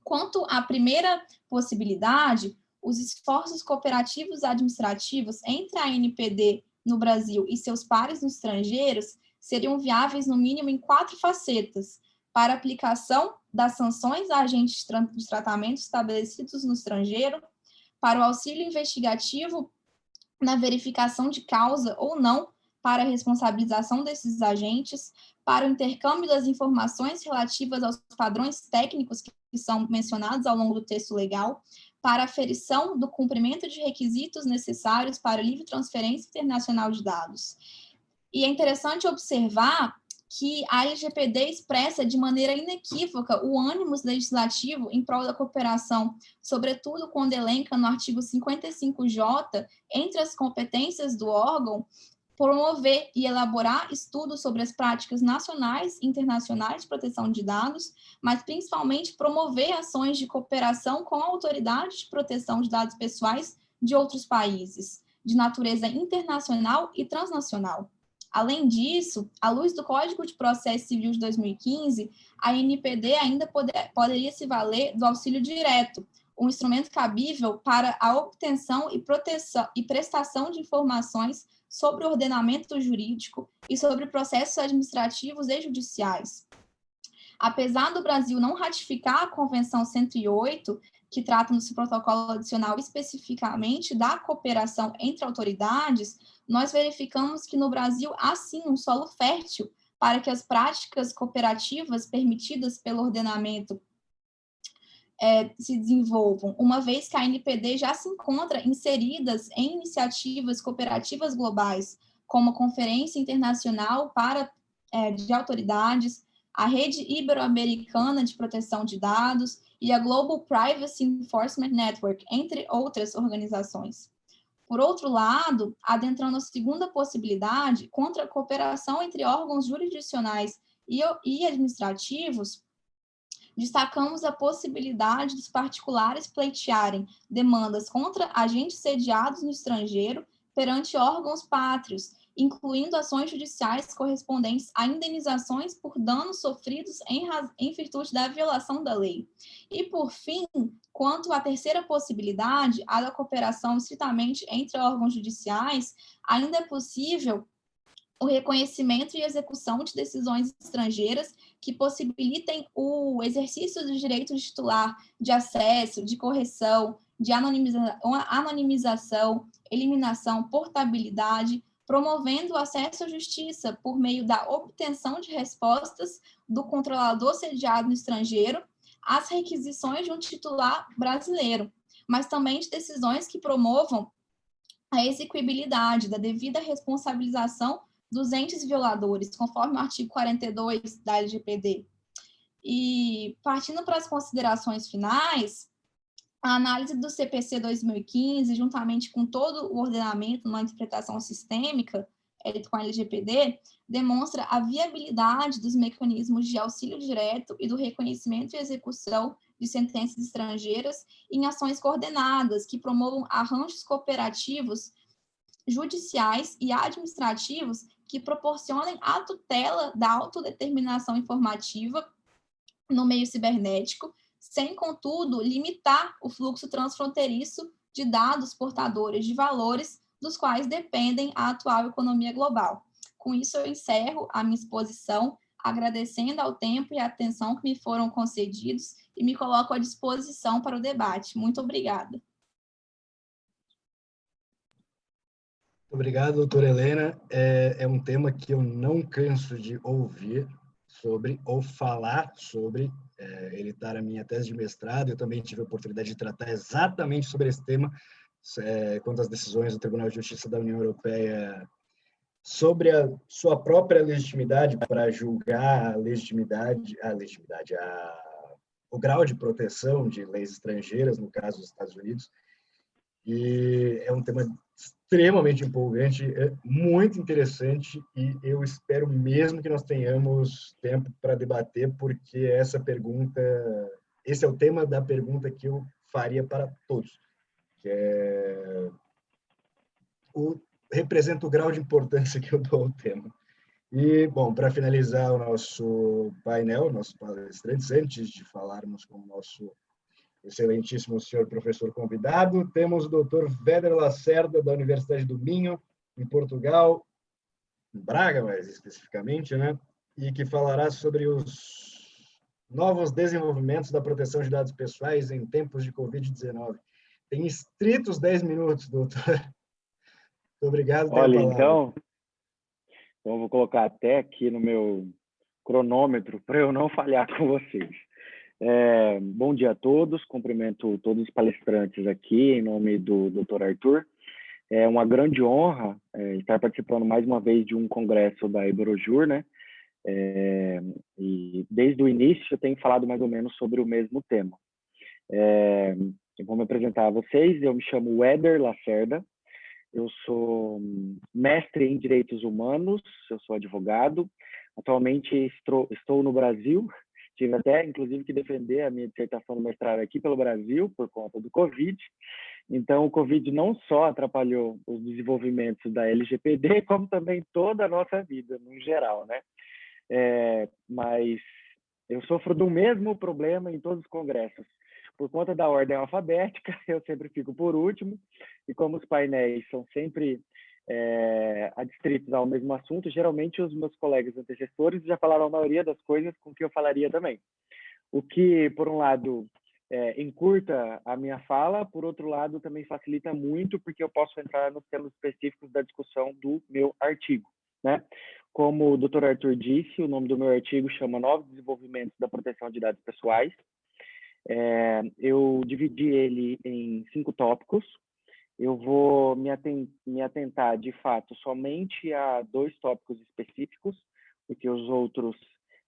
Quanto à primeira possibilidade, os esforços cooperativos administrativos entre a ANPD no Brasil e seus pares no estrangeiros seriam viáveis, no mínimo, em 4 facetas, para aplicação das sanções a agentes de tratamento estabelecidos no estrangeiro, para o auxílio investigativo na verificação de causa ou não para a responsabilização desses agentes, para o intercâmbio das informações relativas aos padrões técnicos que são mencionados ao longo do texto legal, para a aferição do cumprimento de requisitos necessários para a livre transferência internacional de dados. E é interessante observar que a LGPD expressa de maneira inequívoca o ânimo legislativo em prol da cooperação, sobretudo quando elenca no artigo 55J, entre as competências do órgão, promover e elaborar estudos sobre as práticas nacionais e internacionais de proteção de dados, mas principalmente promover ações de cooperação com autoridades de proteção de dados pessoais de outros países, de natureza internacional e transnacional. Além disso, à luz do Código de Processo Civil de 2015, a NPD ainda poderia se valer do auxílio direto, um instrumento cabível para a obtenção e proteção e prestação de informações sobre o ordenamento jurídico e sobre processos administrativos e judiciais. Apesar do Brasil não ratificar a Convenção 108, que trata no seu protocolo adicional especificamente da cooperação entre autoridades, nós verificamos que no Brasil há sim um solo fértil para que as práticas cooperativas permitidas pelo ordenamento se desenvolvam, uma vez que a NPD já se encontra inseridas em iniciativas cooperativas globais, como a Conferência Internacional de Autoridades, a Rede Ibero-Americana de Proteção de Dados e a Global Privacy Enforcement Network, entre outras organizações. Por outro lado, adentrando a segunda possibilidade, contra a cooperação entre órgãos jurisdicionais e administrativos, destacamos a possibilidade dos particulares pleitearem demandas contra agentes sediados no estrangeiro perante órgãos pátrios, incluindo ações judiciais correspondentes a indenizações por danos sofridos em virtude da violação da lei. E, por fim, quanto à terceira possibilidade, a da cooperação estritamente entre órgãos judiciais, ainda é possível o reconhecimento e execução de decisões estrangeiras que possibilitem o exercício dos direitos de titular de acesso, de correção, de anonimização, eliminação, portabilidade, promovendo o acesso à justiça por meio da obtenção de respostas do controlador sediado no estrangeiro às requisições de um titular brasileiro, mas também de decisões que promovam a execuibilidade da devida responsabilização dos entes violadores, conforme o artigo 42 da LGPD. E, partindo para as considerações finais, a análise do CPC 2015, juntamente com todo o ordenamento, uma interpretação sistêmica com a LGPD, demonstra a viabilidade dos mecanismos de auxílio direto e do reconhecimento e execução de sentenças estrangeiras em ações coordenadas que promovam arranjos cooperativos judiciais e administrativos que proporcionem a tutela da autodeterminação informativa no meio cibernético, sem, contudo, limitar o fluxo transfronteiriço de dados portadores de valores dos quais dependem a atual economia global. Com isso, eu encerro a minha exposição, agradecendo ao tempo e à atenção que me foram concedidos e me coloco à disposição para o debate. Muito obrigada. Obrigado, doutora Helena. É um tema que eu não canso de ouvir sobre, ou falar sobre. Ele está na minha tese de mestrado, eu também tive a oportunidade de tratar exatamente sobre esse tema, quanto às decisões do Tribunal de Justiça da União Europeia sobre a sua própria legitimidade para julgar o grau de proteção de leis estrangeiras, no caso dos Estados Unidos. E é um tema extremamente empolgante, muito interessante, e eu espero mesmo que nós tenhamos tempo para debater, porque esse é o tema da pergunta que eu faria para todos, que representa o grau de importância que eu dou ao tema. E, bom, para finalizar o nosso painel, nossos palestrantes, antes de falarmos com o nosso excelentíssimo senhor professor convidado, temos o doutor Véder Lacerda, da Universidade do Minho, em Portugal, em Braga, mais especificamente, né? E que falará sobre os novos desenvolvimentos da proteção de dados pessoais em tempos de Covid-19. Tem estritos 10 minutos, doutor. Muito obrigado, tenho a Olha, palavra. então eu vou colocar até aqui no meu cronômetro para eu não falhar com vocês. Bom dia a todos, cumprimento todos os palestrantes aqui em nome do Dr. Arthur. É uma grande honra estar participando mais uma vez de um congresso da Iberojur, né? E desde o início eu tenho falado mais ou menos sobre o mesmo tema. Eu vou me apresentar a vocês, eu me chamo Éder Lacerda, eu sou mestre em Direitos Humanos, eu sou advogado, atualmente estou no Brasil, tive até, inclusive, que defender a minha dissertação do mestrado aqui pelo Brasil, por conta do Covid. Então, o Covid não só atrapalhou os desenvolvimentos da LGPD, como também toda a nossa vida, no geral, né? Mas eu sofro do mesmo problema em todos os congressos. Por conta da ordem alfabética, eu sempre fico por último, e como os painéis são sempre adstritos ao mesmo assunto, geralmente os meus colegas antecessores já falaram a maioria das coisas com que eu falaria também. O que, por um lado, encurta a minha fala, por outro lado, também facilita muito, porque eu posso entrar nos temas específicos da discussão do meu artigo, né? Como o Dr. Arthur disse, o nome do meu artigo chama Novos Desenvolvimentos da Proteção de Dados Pessoais. Eu dividi ele em 5 tópicos. Eu vou me atentar, de fato, somente a 2 tópicos específicos, porque os outros,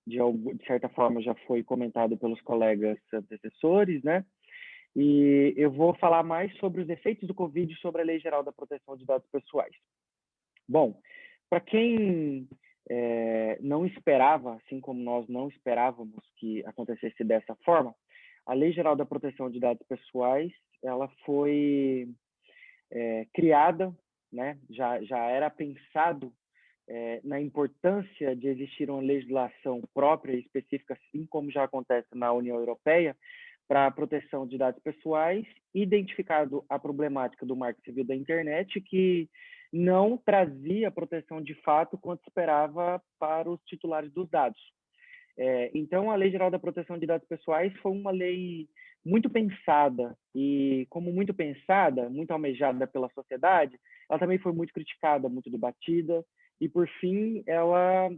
de certa forma, já foi comentado pelos colegas antecessores, né? E eu vou falar mais sobre os efeitos do Covid sobre a Lei Geral da Proteção de Dados Pessoais. Bom, para quem não esperava, assim como nós não esperávamos que acontecesse dessa forma, a Lei Geral da Proteção de Dados Pessoais, ela foi criada, né? Já era pensado na importância de existir uma legislação própria e específica, assim como já acontece na União Europeia, para a proteção de dados pessoais, identificado a problemática do Marco Civil da Internet, que não trazia proteção de fato quanto esperava para os titulares dos dados. Então, a Lei Geral da Proteção de Dados Pessoais foi uma lei muito pensada, e como muito pensada, muito almejada pela sociedade, ela também foi muito criticada, muito debatida, e por fim, ela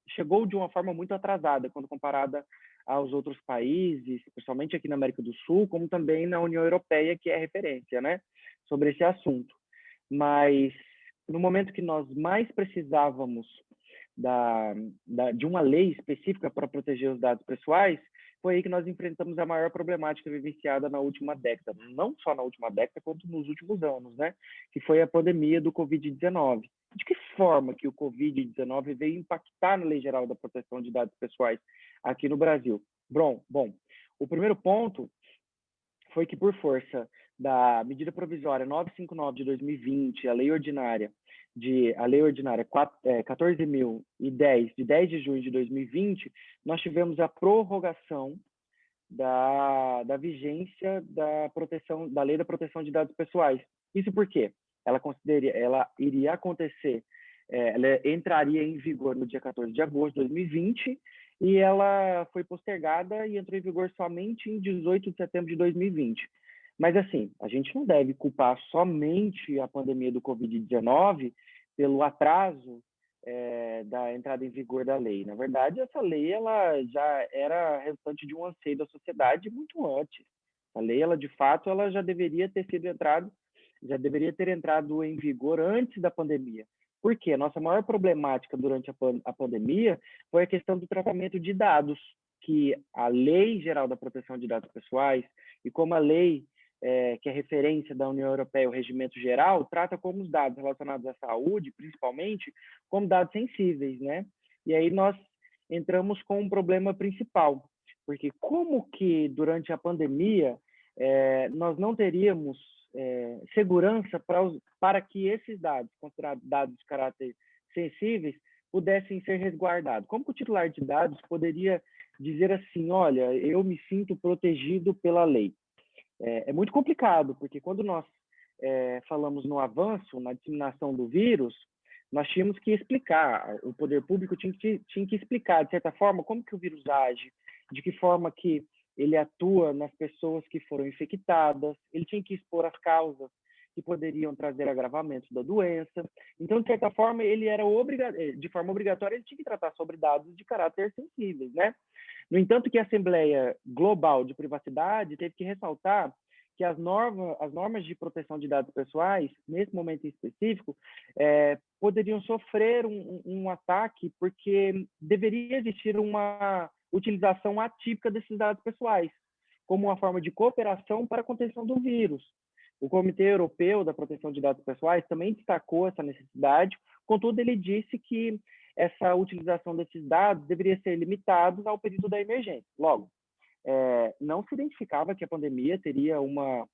chegou de uma forma muito atrasada, quando comparada aos outros países, principalmente aqui na América do Sul, como também na União Europeia, que é referência, né, sobre esse assunto. Mas, no momento que nós mais precisávamos de uma lei específica para proteger os dados pessoais, foi aí que nós enfrentamos a maior problemática vivenciada na última década, não só na última década, quanto nos últimos anos, né? Que foi a pandemia do Covid-19. De que forma que o Covid-19 veio impactar na Lei Geral da Proteção de Dados Pessoais aqui no Brasil? Bom, o primeiro ponto foi que, por força da medida provisória 959 de 2020, a lei ordinária 14.010, de 10 de junho de 2020, nós tivemos a prorrogação da vigência da Lei da Proteção de Dados Pessoais. Isso por quê? Ela iria acontecer, ela entraria em vigor no dia 14 de agosto de 2020, e ela foi postergada e entrou em vigor somente em 18 de setembro de 2020. Mas, assim, a gente não deve culpar somente a pandemia do Covid-19 pelo atraso da entrada em vigor da lei. Na verdade, essa lei ela já era resultante de um anseio da sociedade muito antes. A lei, ela de fato, ela já deveria ter entrado em vigor antes da pandemia. Por quê? A nossa maior problemática durante a pandemia foi a questão do tratamento de dados, que a Lei Geral da Proteção de Dados Pessoais, e como a lei que é referência da União Europeia, o Regimento Geral, trata como os dados relacionados à saúde, principalmente, como dados sensíveis, né? E aí nós entramos com um problema principal, porque como que durante a pandemia nós não teríamos segurança para que esses dados, considerados dados de caráter sensíveis, pudessem ser resguardados? Como que o titular de dados poderia dizer assim, olha, eu me sinto protegido pela lei? É muito complicado, porque quando nós falamos no avanço, na disseminação do vírus, nós tínhamos que explicar, o poder público tinha que explicar, de certa forma, como que o vírus age, de que forma que ele atua nas pessoas que foram infectadas, ele tinha que expor as causas que poderiam trazer agravamento da doença. Então, de certa forma, ele era de forma obrigatória, ele tinha que tratar sobre dados de caráter sensíveis, né? No entanto, que a Assembleia Global de Privacidade teve que ressaltar que as normas de proteção de dados pessoais, nesse momento em específico, poderiam sofrer um ataque, porque deveria existir uma utilização atípica desses dados pessoais, como uma forma de cooperação para a contenção do vírus. O Comitê Europeu da Proteção de Dados Pessoais também destacou essa necessidade, contudo, ele disse que essa utilização desses dados deveria ser limitada ao período da emergência. Logo, não se identificava que a pandemia teria uma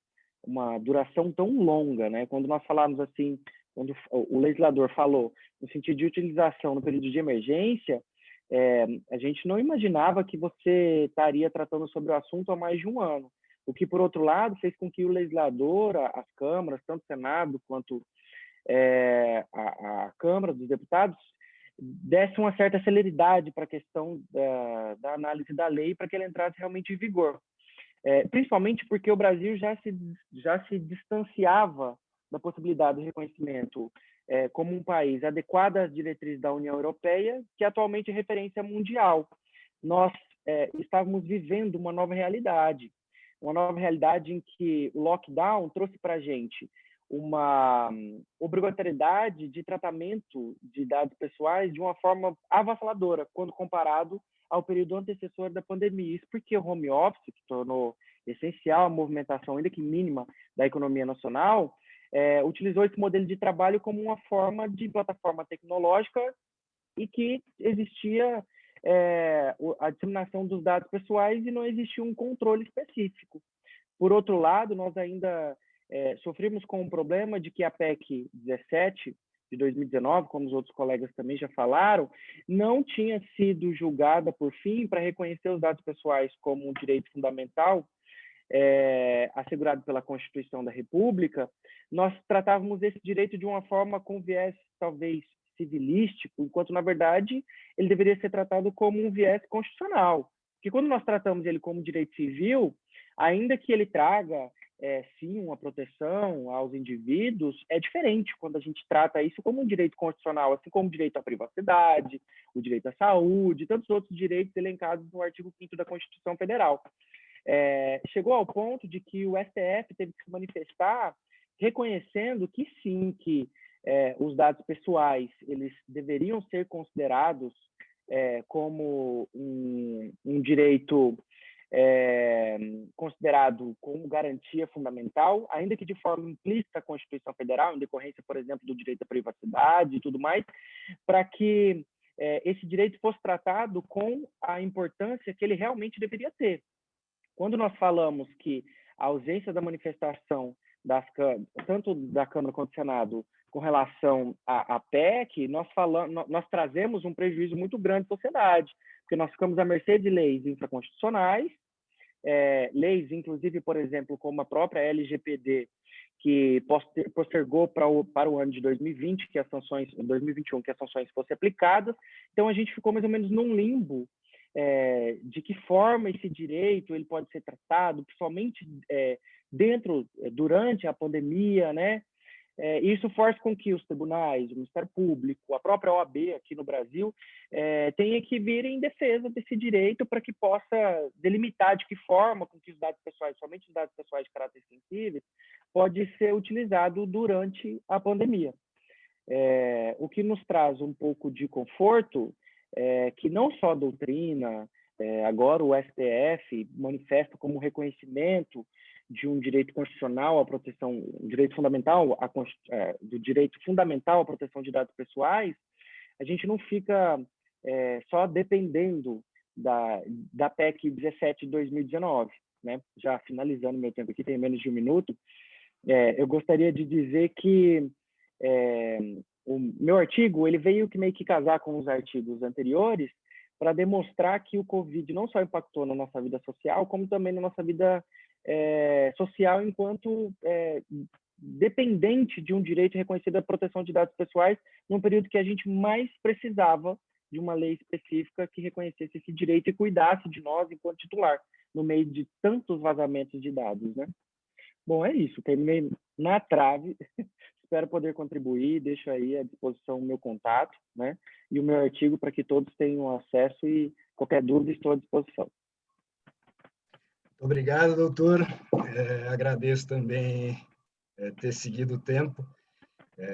duração tão longa, né? Quando nós falamos assim, quando o legislador falou no sentido de utilização no período de emergência, a gente não imaginava que você estaria tratando sobre o assunto há mais de um ano. O que, por outro lado, fez com que o legislador, as câmaras, tanto o Senado quanto a Câmara dos Deputados, desse uma certa celeridade para a questão da análise da lei, para que ela entrasse realmente em vigor. Principalmente porque o Brasil já se distanciava da possibilidade do reconhecimento como um país adequado às diretrizes da União Europeia, que atualmente é referência mundial. Nós estávamos vivendo uma nova realidade em que o lockdown trouxe para a gente uma obrigatoriedade de tratamento de dados pessoais de uma forma avassaladora, quando comparado ao período antecessor da pandemia. Isso porque o home office, que tornou essencial a movimentação, ainda que mínima, da economia nacional, utilizou esse modelo de trabalho como uma forma de plataforma tecnológica e que existia a disseminação dos dados pessoais e não existia um controle específico. Por outro lado, nós ainda sofremos com o problema de que a PEC 17 de 2019, como os outros colegas também já falaram, não tinha sido julgada por fim para reconhecer os dados pessoais como um direito fundamental assegurado pela Constituição da República. Nós tratávamos esse direito de uma forma com viés talvez civilístico, enquanto na verdade ele deveria ser tratado como um viés constitucional. Porque quando nós tratamos ele como direito civil, ainda que ele traga sim uma proteção aos indivíduos, é diferente quando a gente trata isso como um direito constitucional, assim como o direito à privacidade, o direito à saúde e tantos outros direitos elencados no artigo 5º da Constituição Federal. Chegou ao ponto de que o STF teve que se manifestar reconhecendo que sim, que os dados pessoais eles deveriam ser considerados como um direito considerado como garantia fundamental, ainda que de forma implícita à Constituição Federal, em decorrência, por exemplo, do direito à privacidade e tudo mais, para que esse direito fosse tratado com a importância que ele realmente deveria ter. Quando nós falamos que a ausência da manifestação tanto da Câmara quanto do Senado com relação à PEC, nós trazemos um prejuízo muito grande à sociedade, porque nós ficamos à mercê de leis infraconstitucionais, leis, inclusive, por exemplo, como a própria LGPD, que postergou para o ano de 2020, 2021, que as sanções fossem aplicadas. Então, a gente ficou mais ou menos num limbo de que forma esse direito ele pode ser tratado, principalmente durante a pandemia, né? Isso faz com que os tribunais, o Ministério Público, a própria OAB aqui no Brasil, tenha que vir em defesa desse direito para que possa delimitar de que forma com que os dados pessoais, somente os dados pessoais de caráter sensíveis, pode ser utilizado durante a pandemia. O que nos traz um pouco de conforto é que não só a doutrina, agora o STF manifesta como reconhecimento de um direito constitucional à proteção, um direito fundamental, do direito fundamental à proteção de dados pessoais, a gente não fica só dependendo da PEC 17 de 2019, né? Já finalizando meu tempo aqui, tem menos de um minuto, eu gostaria de dizer que o meu artigo ele veio meio que casar com os artigos anteriores para demonstrar que o Covid não só impactou na nossa vida social, como também na nossa vida social enquanto dependente de um direito reconhecido à proteção de dados pessoais num período que a gente mais precisava de uma lei específica que reconhecesse esse direito e cuidasse de nós enquanto titular, no meio de tantos vazamentos de dados, né? Bom, é isso. Terminei na trave. Espero poder contribuir. Deixo aí à disposição o meu contato, né? E o meu artigo para que todos tenham acesso e qualquer dúvida estou à disposição. Obrigado, doutor. Agradeço também ter seguido o tempo.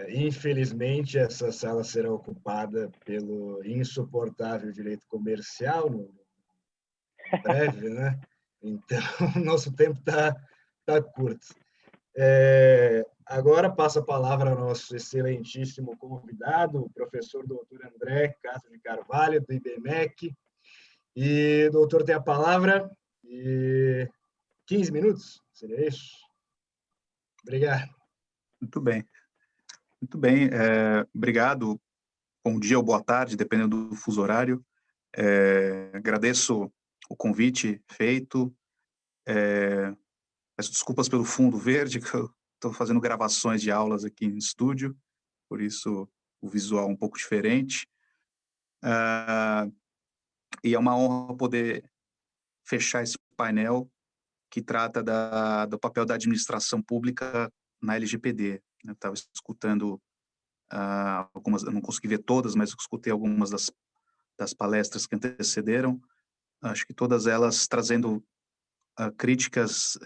Infelizmente, essa sala será ocupada pelo insuportável direito comercial no breve, né? Então, nosso tempo tá curto. Agora passo a palavra ao nosso excelentíssimo convidado, o professor doutor André Castro de Carvalho, do IBMEC. E, doutor, tem a palavra. E 15 minutos, seria isso? Obrigado. Muito bem. Muito bem, obrigado. Bom dia ou boa tarde, dependendo do fuso horário. Agradeço o convite feito. Peço desculpas pelo fundo verde, que eu estou fazendo gravações de aulas aqui em estúdio, por isso o visual um pouco diferente. E é uma honra poder fechar esse painel que trata do papel da administração pública na LGPD. Eu estava escutando algumas, eu não consegui ver todas, mas eu escutei algumas das palestras que antecederam, acho que todas elas trazendo críticas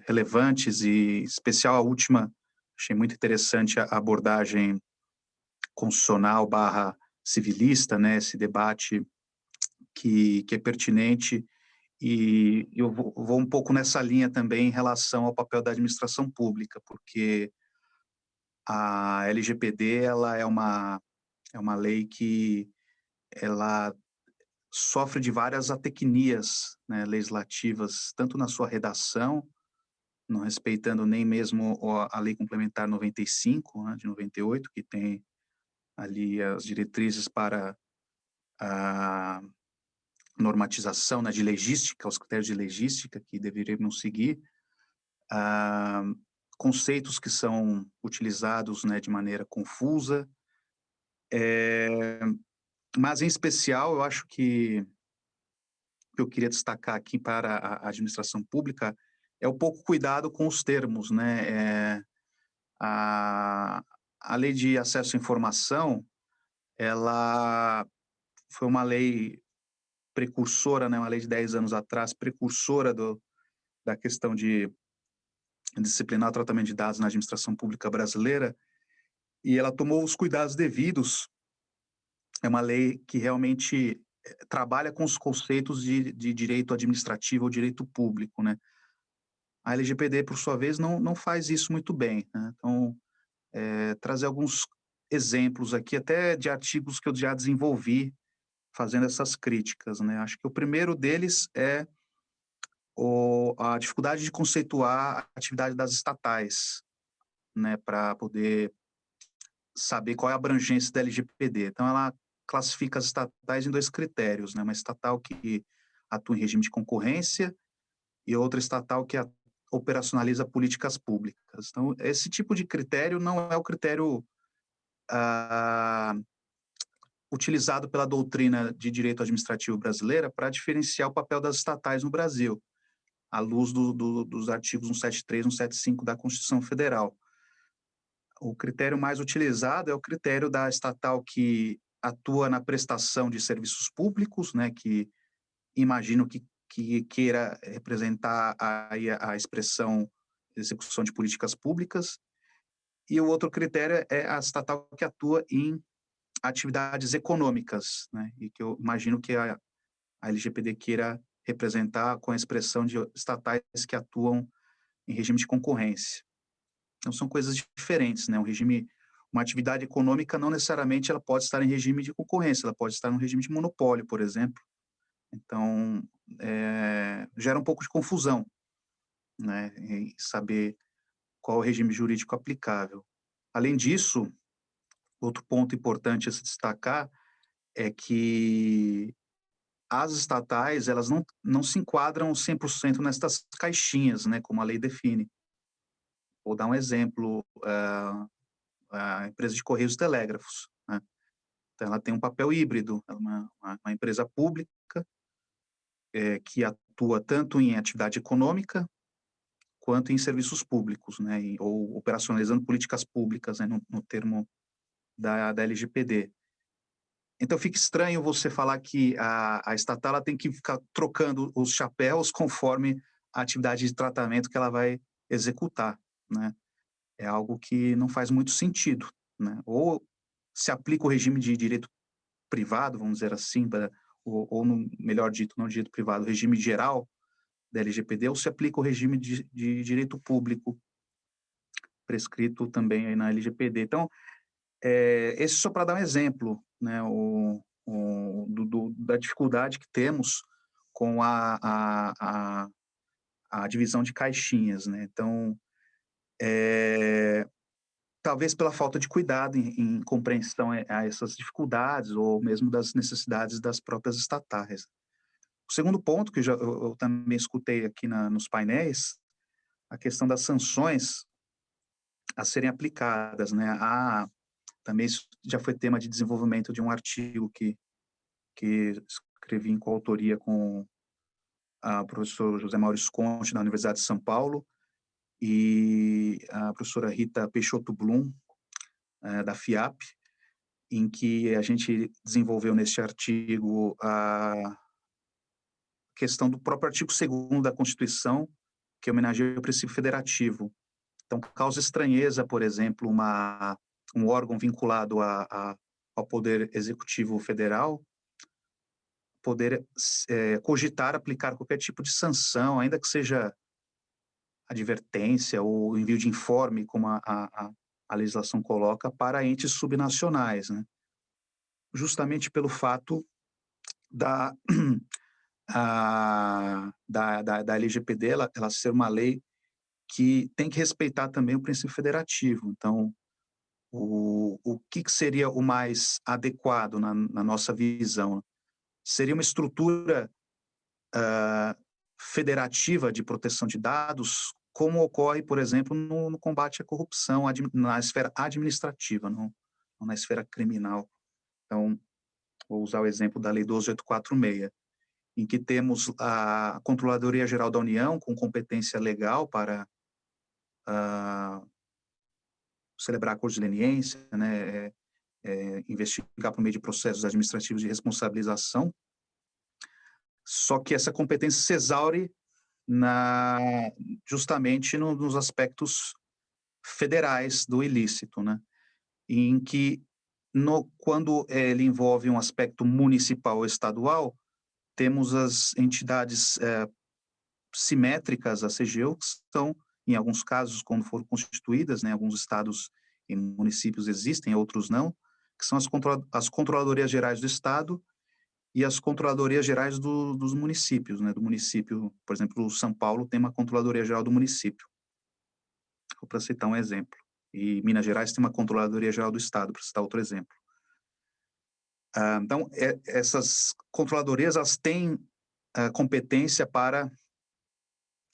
relevantes, e em especial a última, achei muito interessante a abordagem constitucional / civilista, né, esse debate que é pertinente, e eu vou um pouco nessa linha também em relação ao papel da administração pública, porque a LGPD ela é uma lei que ela sofre de várias atecnias, né, legislativas, tanto na sua redação, não respeitando nem mesmo a Lei Complementar 95, né, de 98, que tem ali as diretrizes para a normatização, né, de legística, os critérios de legística que deveríamos seguir, conceitos que são utilizados, né, de maneira confusa, mas em especial eu acho que eu queria destacar aqui para a administração pública é o pouco cuidado com os termos, né? A lei de acesso à informação, ela foi uma lei precursora, né? Uma lei de 10 anos atrás, precursora da questão de disciplinar o tratamento de dados na administração pública brasileira, e ela tomou os cuidados devidos. É uma lei que realmente trabalha com os conceitos de direito administrativo ou direito público, né? A LGPD, por sua vez, não faz isso muito bem, né? Então, trazer alguns exemplos aqui, até de artigos que eu já desenvolvi fazendo essas críticas, né? Acho que o primeiro deles é a dificuldade de conceituar a atividade das estatais, né? Para poder saber qual é a abrangência da LGPD. Então, ela classifica as estatais em 2 critérios, né? Uma estatal que atua em regime de concorrência e outra estatal que operacionaliza políticas públicas. Então, esse tipo de critério não é o critério utilizado pela doutrina de direito administrativo brasileira para diferenciar o papel das estatais no Brasil, à luz dos artigos 173 e 175 da Constituição Federal. O critério mais utilizado é o critério da estatal que atua na prestação de serviços públicos, né, que imagino que queira representar a expressão execução de políticas públicas, e o outro critério é a estatal que atua em atividades econômicas, né, e que eu imagino que a LGPD queira representar com a expressão de estatais que atuam em regime de concorrência. Então, são coisas diferentes, né? Uma atividade econômica não necessariamente ela pode estar em regime de concorrência, ela pode estar no regime de monopólio, por exemplo. Então, gera um pouco de confusão, né? Em saber qual o regime jurídico aplicável. Além disso, outro ponto importante a se destacar é que as estatais, elas não se enquadram 100% nestas caixinhas, né? Como a lei define. Vou dar um exemplo, a empresa de Correios e Telégrafos, né? Então, ela tem um papel híbrido, ela é uma empresa pública que atua tanto em atividade econômica quanto em serviços públicos, né, ou operacionalizando políticas públicas, né, no termo da LGPD. Então, fica estranho você falar que a estatal ela tem que ficar trocando os chapéus conforme a atividade de tratamento que ela vai executar, né? É algo que não faz muito sentido, né? Ou se aplica o regime de direito privado, vamos dizer assim, ou melhor dito, não direito privado, o regime geral da LGPD, ou se aplica o regime de direito público prescrito também aí na LGPD. Então, esse só para dar um exemplo, né, da dificuldade que temos com a divisão de caixinhas, né? Então, talvez pela falta de cuidado em compreensão a essas dificuldades ou mesmo das necessidades das próprias estatais. O segundo ponto, que eu também escutei aqui nos painéis, a questão das sanções a serem aplicadas, né? Também isso já foi tema de desenvolvimento de um artigo que escrevi em coautoria com o professor José Maurício Conte, da Universidade de São Paulo, e a professora Rita Peixoto Blum, da FIAP, em que a gente desenvolveu neste artigo a questão do próprio artigo 2º da Constituição, que homenageia o princípio federativo. Então, causa estranheza, por exemplo, um órgão vinculado ao Poder Executivo Federal poder cogitar aplicar qualquer tipo de sanção, ainda que seja advertência ou envio de informe, como a legislação coloca, para entes subnacionais, né? Justamente pelo fato da LGPD ela ser uma lei que tem que respeitar também o princípio federativo. Então, o que seria o mais adequado na nossa visão? Seria uma estrutura federativa de proteção de dados, como ocorre, por exemplo, no combate à corrupção na esfera administrativa, não na esfera criminal. Então, vou usar o exemplo da Lei 12.846, em que temos a Controladoria Geral da União com competência legal para celebrar acordos de leniência, né, investigar por meio de processos administrativos de responsabilização, só que essa competência se exaure justamente nos aspectos federais do ilícito, né, em que, quando ele envolve um aspecto municipal ou estadual, temos as entidades simétricas, a CGU, que são, em alguns casos, quando foram constituídas, né, alguns estados e municípios existem, outros não, que são as controladorias gerais do estado e as controladorias gerais dos municípios, né, do município, por exemplo, São Paulo tem uma controladoria geral do município, para citar um exemplo, e Minas Gerais tem uma controladoria geral do estado, para citar outro exemplo. Então, essas controladorias, elas têm competência para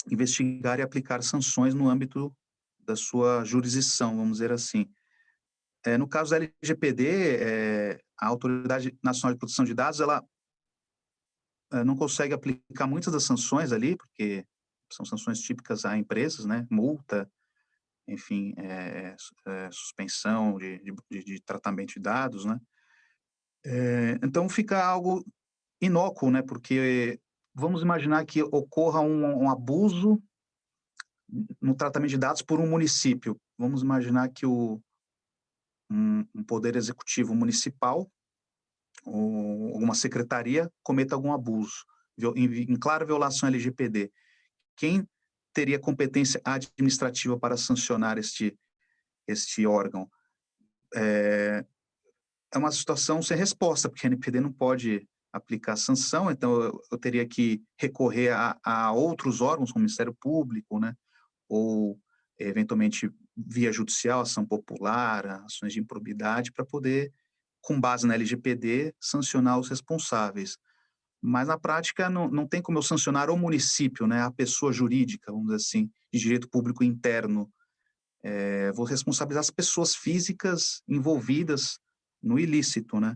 investigar e aplicar sanções no âmbito da sua jurisdição, vamos dizer assim. No caso da LGPD, a Autoridade Nacional de Proteção de Dados, ela não consegue aplicar muitas das sanções ali, porque são sanções típicas a empresas, né? Multa, enfim, suspensão de tratamento de dados, né? Então, fica algo inócuo, né? Porque vamos imaginar que ocorra um abuso no tratamento de dados por um município. Vamos imaginar que um poder executivo municipal ou alguma secretaria cometa algum abuso, em clara violação à LGPD. Quem teria competência administrativa para sancionar este órgão? É uma situação sem resposta, porque a LGPD não pode aplicar sanção, então eu teria que recorrer a outros órgãos, como o Ministério Público, né? Ou, eventualmente, via judicial, ação popular, ações de improbidade, para poder, com base na LGPD, sancionar os responsáveis. Mas, na prática, não tem como eu sancionar o município, né? A pessoa jurídica, vamos dizer assim, de direito público interno. Vou responsabilizar as pessoas físicas envolvidas no ilícito, né?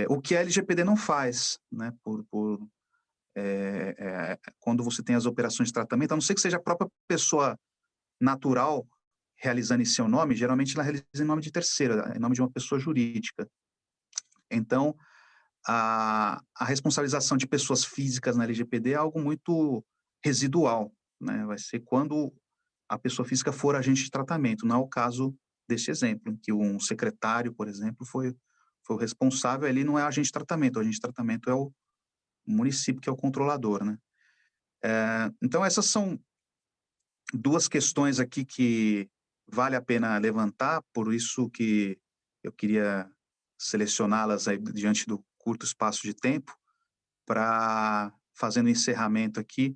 o que a LGPD não faz, né? Quando você tem as operações de tratamento, a não ser que seja a própria pessoa natural realizando em seu nome, geralmente ela realiza em nome de terceira, em nome de uma pessoa jurídica. Então, a responsabilização de pessoas físicas na LGPD é algo muito residual, né? Vai ser quando a pessoa física for agente de tratamento, não é o caso deste exemplo, em que um secretário, por exemplo, foi o responsável, ele não é agente de tratamento, o agente de tratamento é o município, que é o controlador, né? Então, essas são duas questões aqui que vale a pena levantar, por isso que eu queria selecioná-las aí diante do curto espaço de tempo, para, fazendo o encerramento aqui,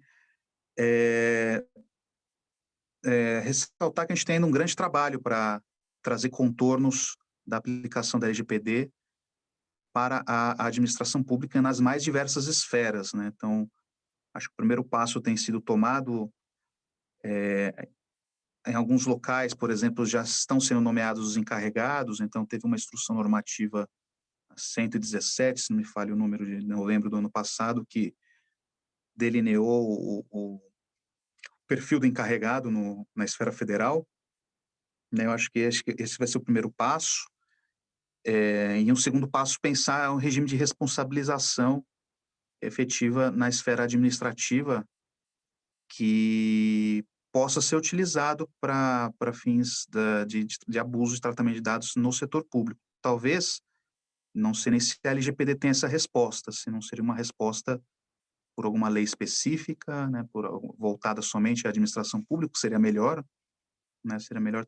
ressaltar que a gente tem ainda um grande trabalho para trazer contornos da aplicação da LGPD para a administração pública nas mais diversas esferas, né? Então, acho que o primeiro passo tem sido tomado em alguns locais, por exemplo, já estão sendo nomeados os encarregados, então teve uma instrução normativa 117, se não me falha o número, de novembro do ano passado, que delineou o perfil do encarregado na esfera federal, né? Eu acho que esse vai ser o primeiro passo. E um segundo passo, pensar um regime de responsabilização efetiva na esfera administrativa que possa ser utilizado para fins de abuso de tratamento de dados no setor público. Talvez, não sei nem se a LGPD tem essa resposta, se não seria uma resposta por alguma lei específica, né, voltada somente à administração pública, seria melhor, né, seria melhor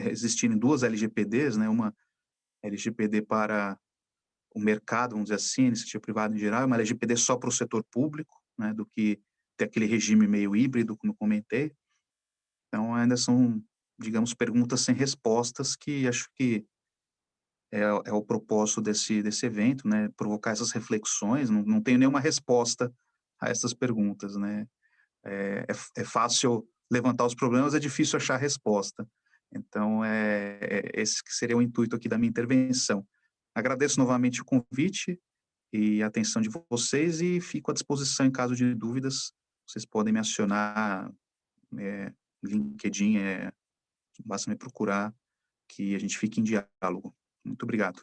existirem duas LGPDs, né, uma LGPD para o mercado, vamos dizer assim, iniciativa privada em geral, e uma LGPD só para o setor público, né, do que ter aquele regime meio híbrido, como eu comentei. Então, ainda são, digamos, perguntas sem respostas, que acho que é o propósito desse evento, né, provocar essas reflexões. Não tenho nenhuma resposta a essas perguntas, né. É fácil levantar os problemas, é difícil achar a resposta. Então, esse que seria o intuito aqui da minha intervenção. Agradeço novamente o convite e a atenção de vocês, e fico à disposição em caso de dúvidas. Vocês podem me acionar, LinkedIn, basta me procurar, que a gente fique em diálogo. Muito obrigado.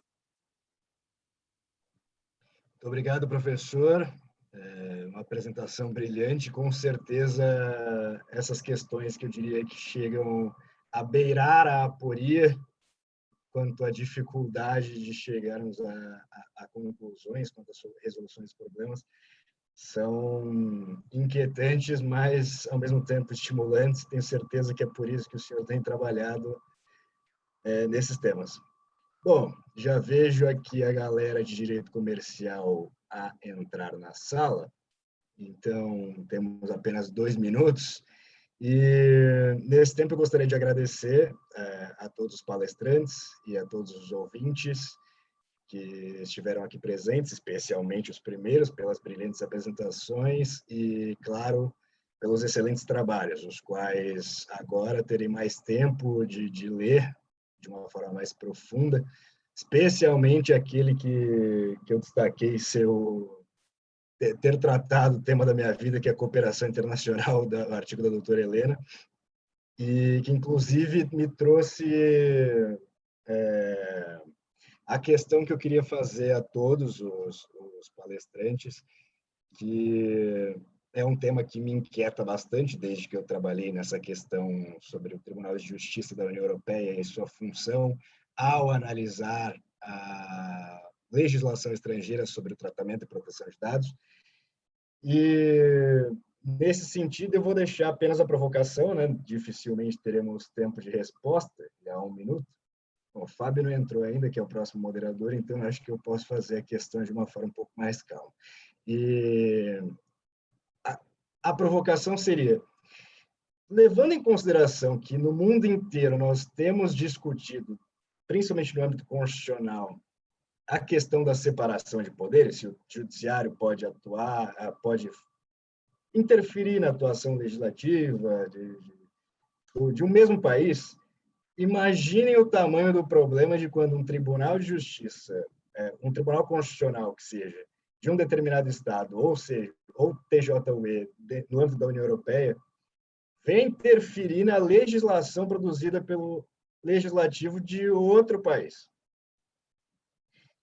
Muito obrigado, professor. Uma apresentação brilhante, com certeza essas questões que eu diria que chegam a beirar a aporia quanto à dificuldade de chegarmos a conclusões, quanto a resoluções de problemas, são inquietantes, mas ao mesmo tempo estimulantes. Tenho certeza que é por isso que o senhor tem trabalhado nesses temas. Bom, já vejo aqui a galera de direito comercial a entrar na sala, então temos apenas 2 minutos, e nesse tempo eu gostaria de agradecer a todos os palestrantes e a todos os ouvintes que estiveram aqui presentes, especialmente os primeiros, pelas brilhantes apresentações e, claro, pelos excelentes trabalhos, os quais agora terei mais tempo de ler de uma forma mais profunda, especialmente aquele que eu destaquei ter tratado o tema da minha vida, que é a cooperação internacional, do artigo da doutora Helena, e que, inclusive, me trouxe a questão que eu queria fazer a todos os palestrantes, que é um tema que me inquieta bastante desde que eu trabalhei nessa questão sobre o Tribunal de Justiça da União Europeia e sua função ao analisar a legislação estrangeira sobre o tratamento e proteção de dados. E, nesse sentido, eu vou deixar apenas a provocação, né? Dificilmente teremos tempo de resposta, há 1 minuto. Bom, o Fábio não entrou ainda, que é o próximo moderador, então acho que eu posso fazer a questão de uma forma um pouco mais calma. E a provocação seria, levando em consideração que no mundo inteiro nós temos discutido, principalmente no âmbito constitucional, a questão da separação de poderes, se o judiciário pode atuar, pode interferir na atuação legislativa de um mesmo país, imaginem o tamanho do problema de quando um tribunal de justiça um tribunal constitucional que seja de um determinado estado, ou seja, ou TJUE no âmbito da União Europeia, vem interferir na legislação produzida pelo legislativo de outro país.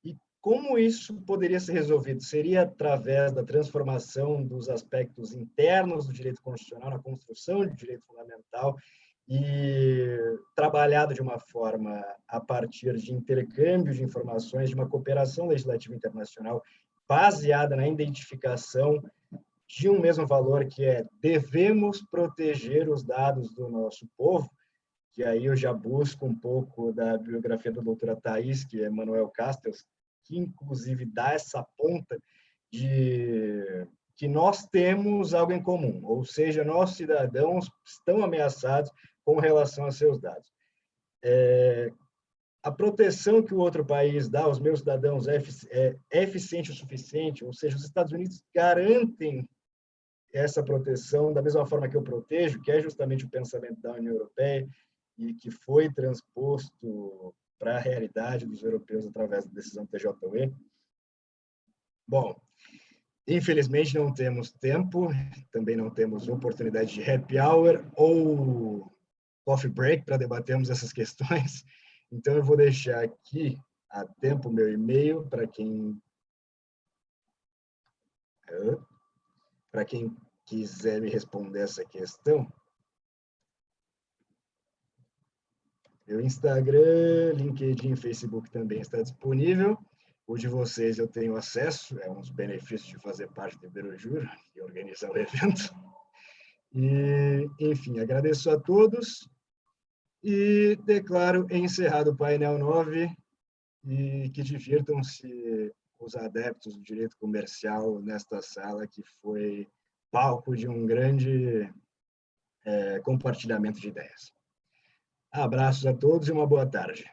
E como isso poderia ser resolvido? Seria através da transformação dos aspectos internos do direito constitucional na construção de direito fundamental e trabalhado de uma forma a partir de intercâmbio de informações, de uma cooperação legislativa internacional baseada na identificação de um mesmo valor, que é devemos proteger os dados do nosso povo, que aí eu já busco um pouco da biografia da doutora Thais, que é Manuel Castells, que inclusive dá essa ponta de que nós temos algo em comum, ou seja, nossos cidadãos estão ameaçados com relação a seus dados. A proteção que o outro país dá aos meus cidadãos é eficiente o suficiente, ou seja, os Estados Unidos garantem essa proteção da mesma forma que eu protejo, que é justamente o pensamento da União Europeia e que foi transposto para a realidade dos europeus através da decisão TJUE. Bom, infelizmente não temos tempo, também não temos oportunidade de happy hour ou coffee break para debatermos essas questões, então eu vou deixar aqui a tempo meu e-mail para quem quiser me responder essa questão. Meu Instagram, LinkedIn, Facebook também está disponível. O de vocês eu tenho acesso, é um dos benefícios de fazer parte do Iberojur e organizar o evento. E, enfim, agradeço a todos e declaro encerrado o painel 9 e que divirtam-se os adeptos do direito comercial nesta sala, que foi palco de um grande compartilhamento de ideias. Abraços a todos e uma boa tarde.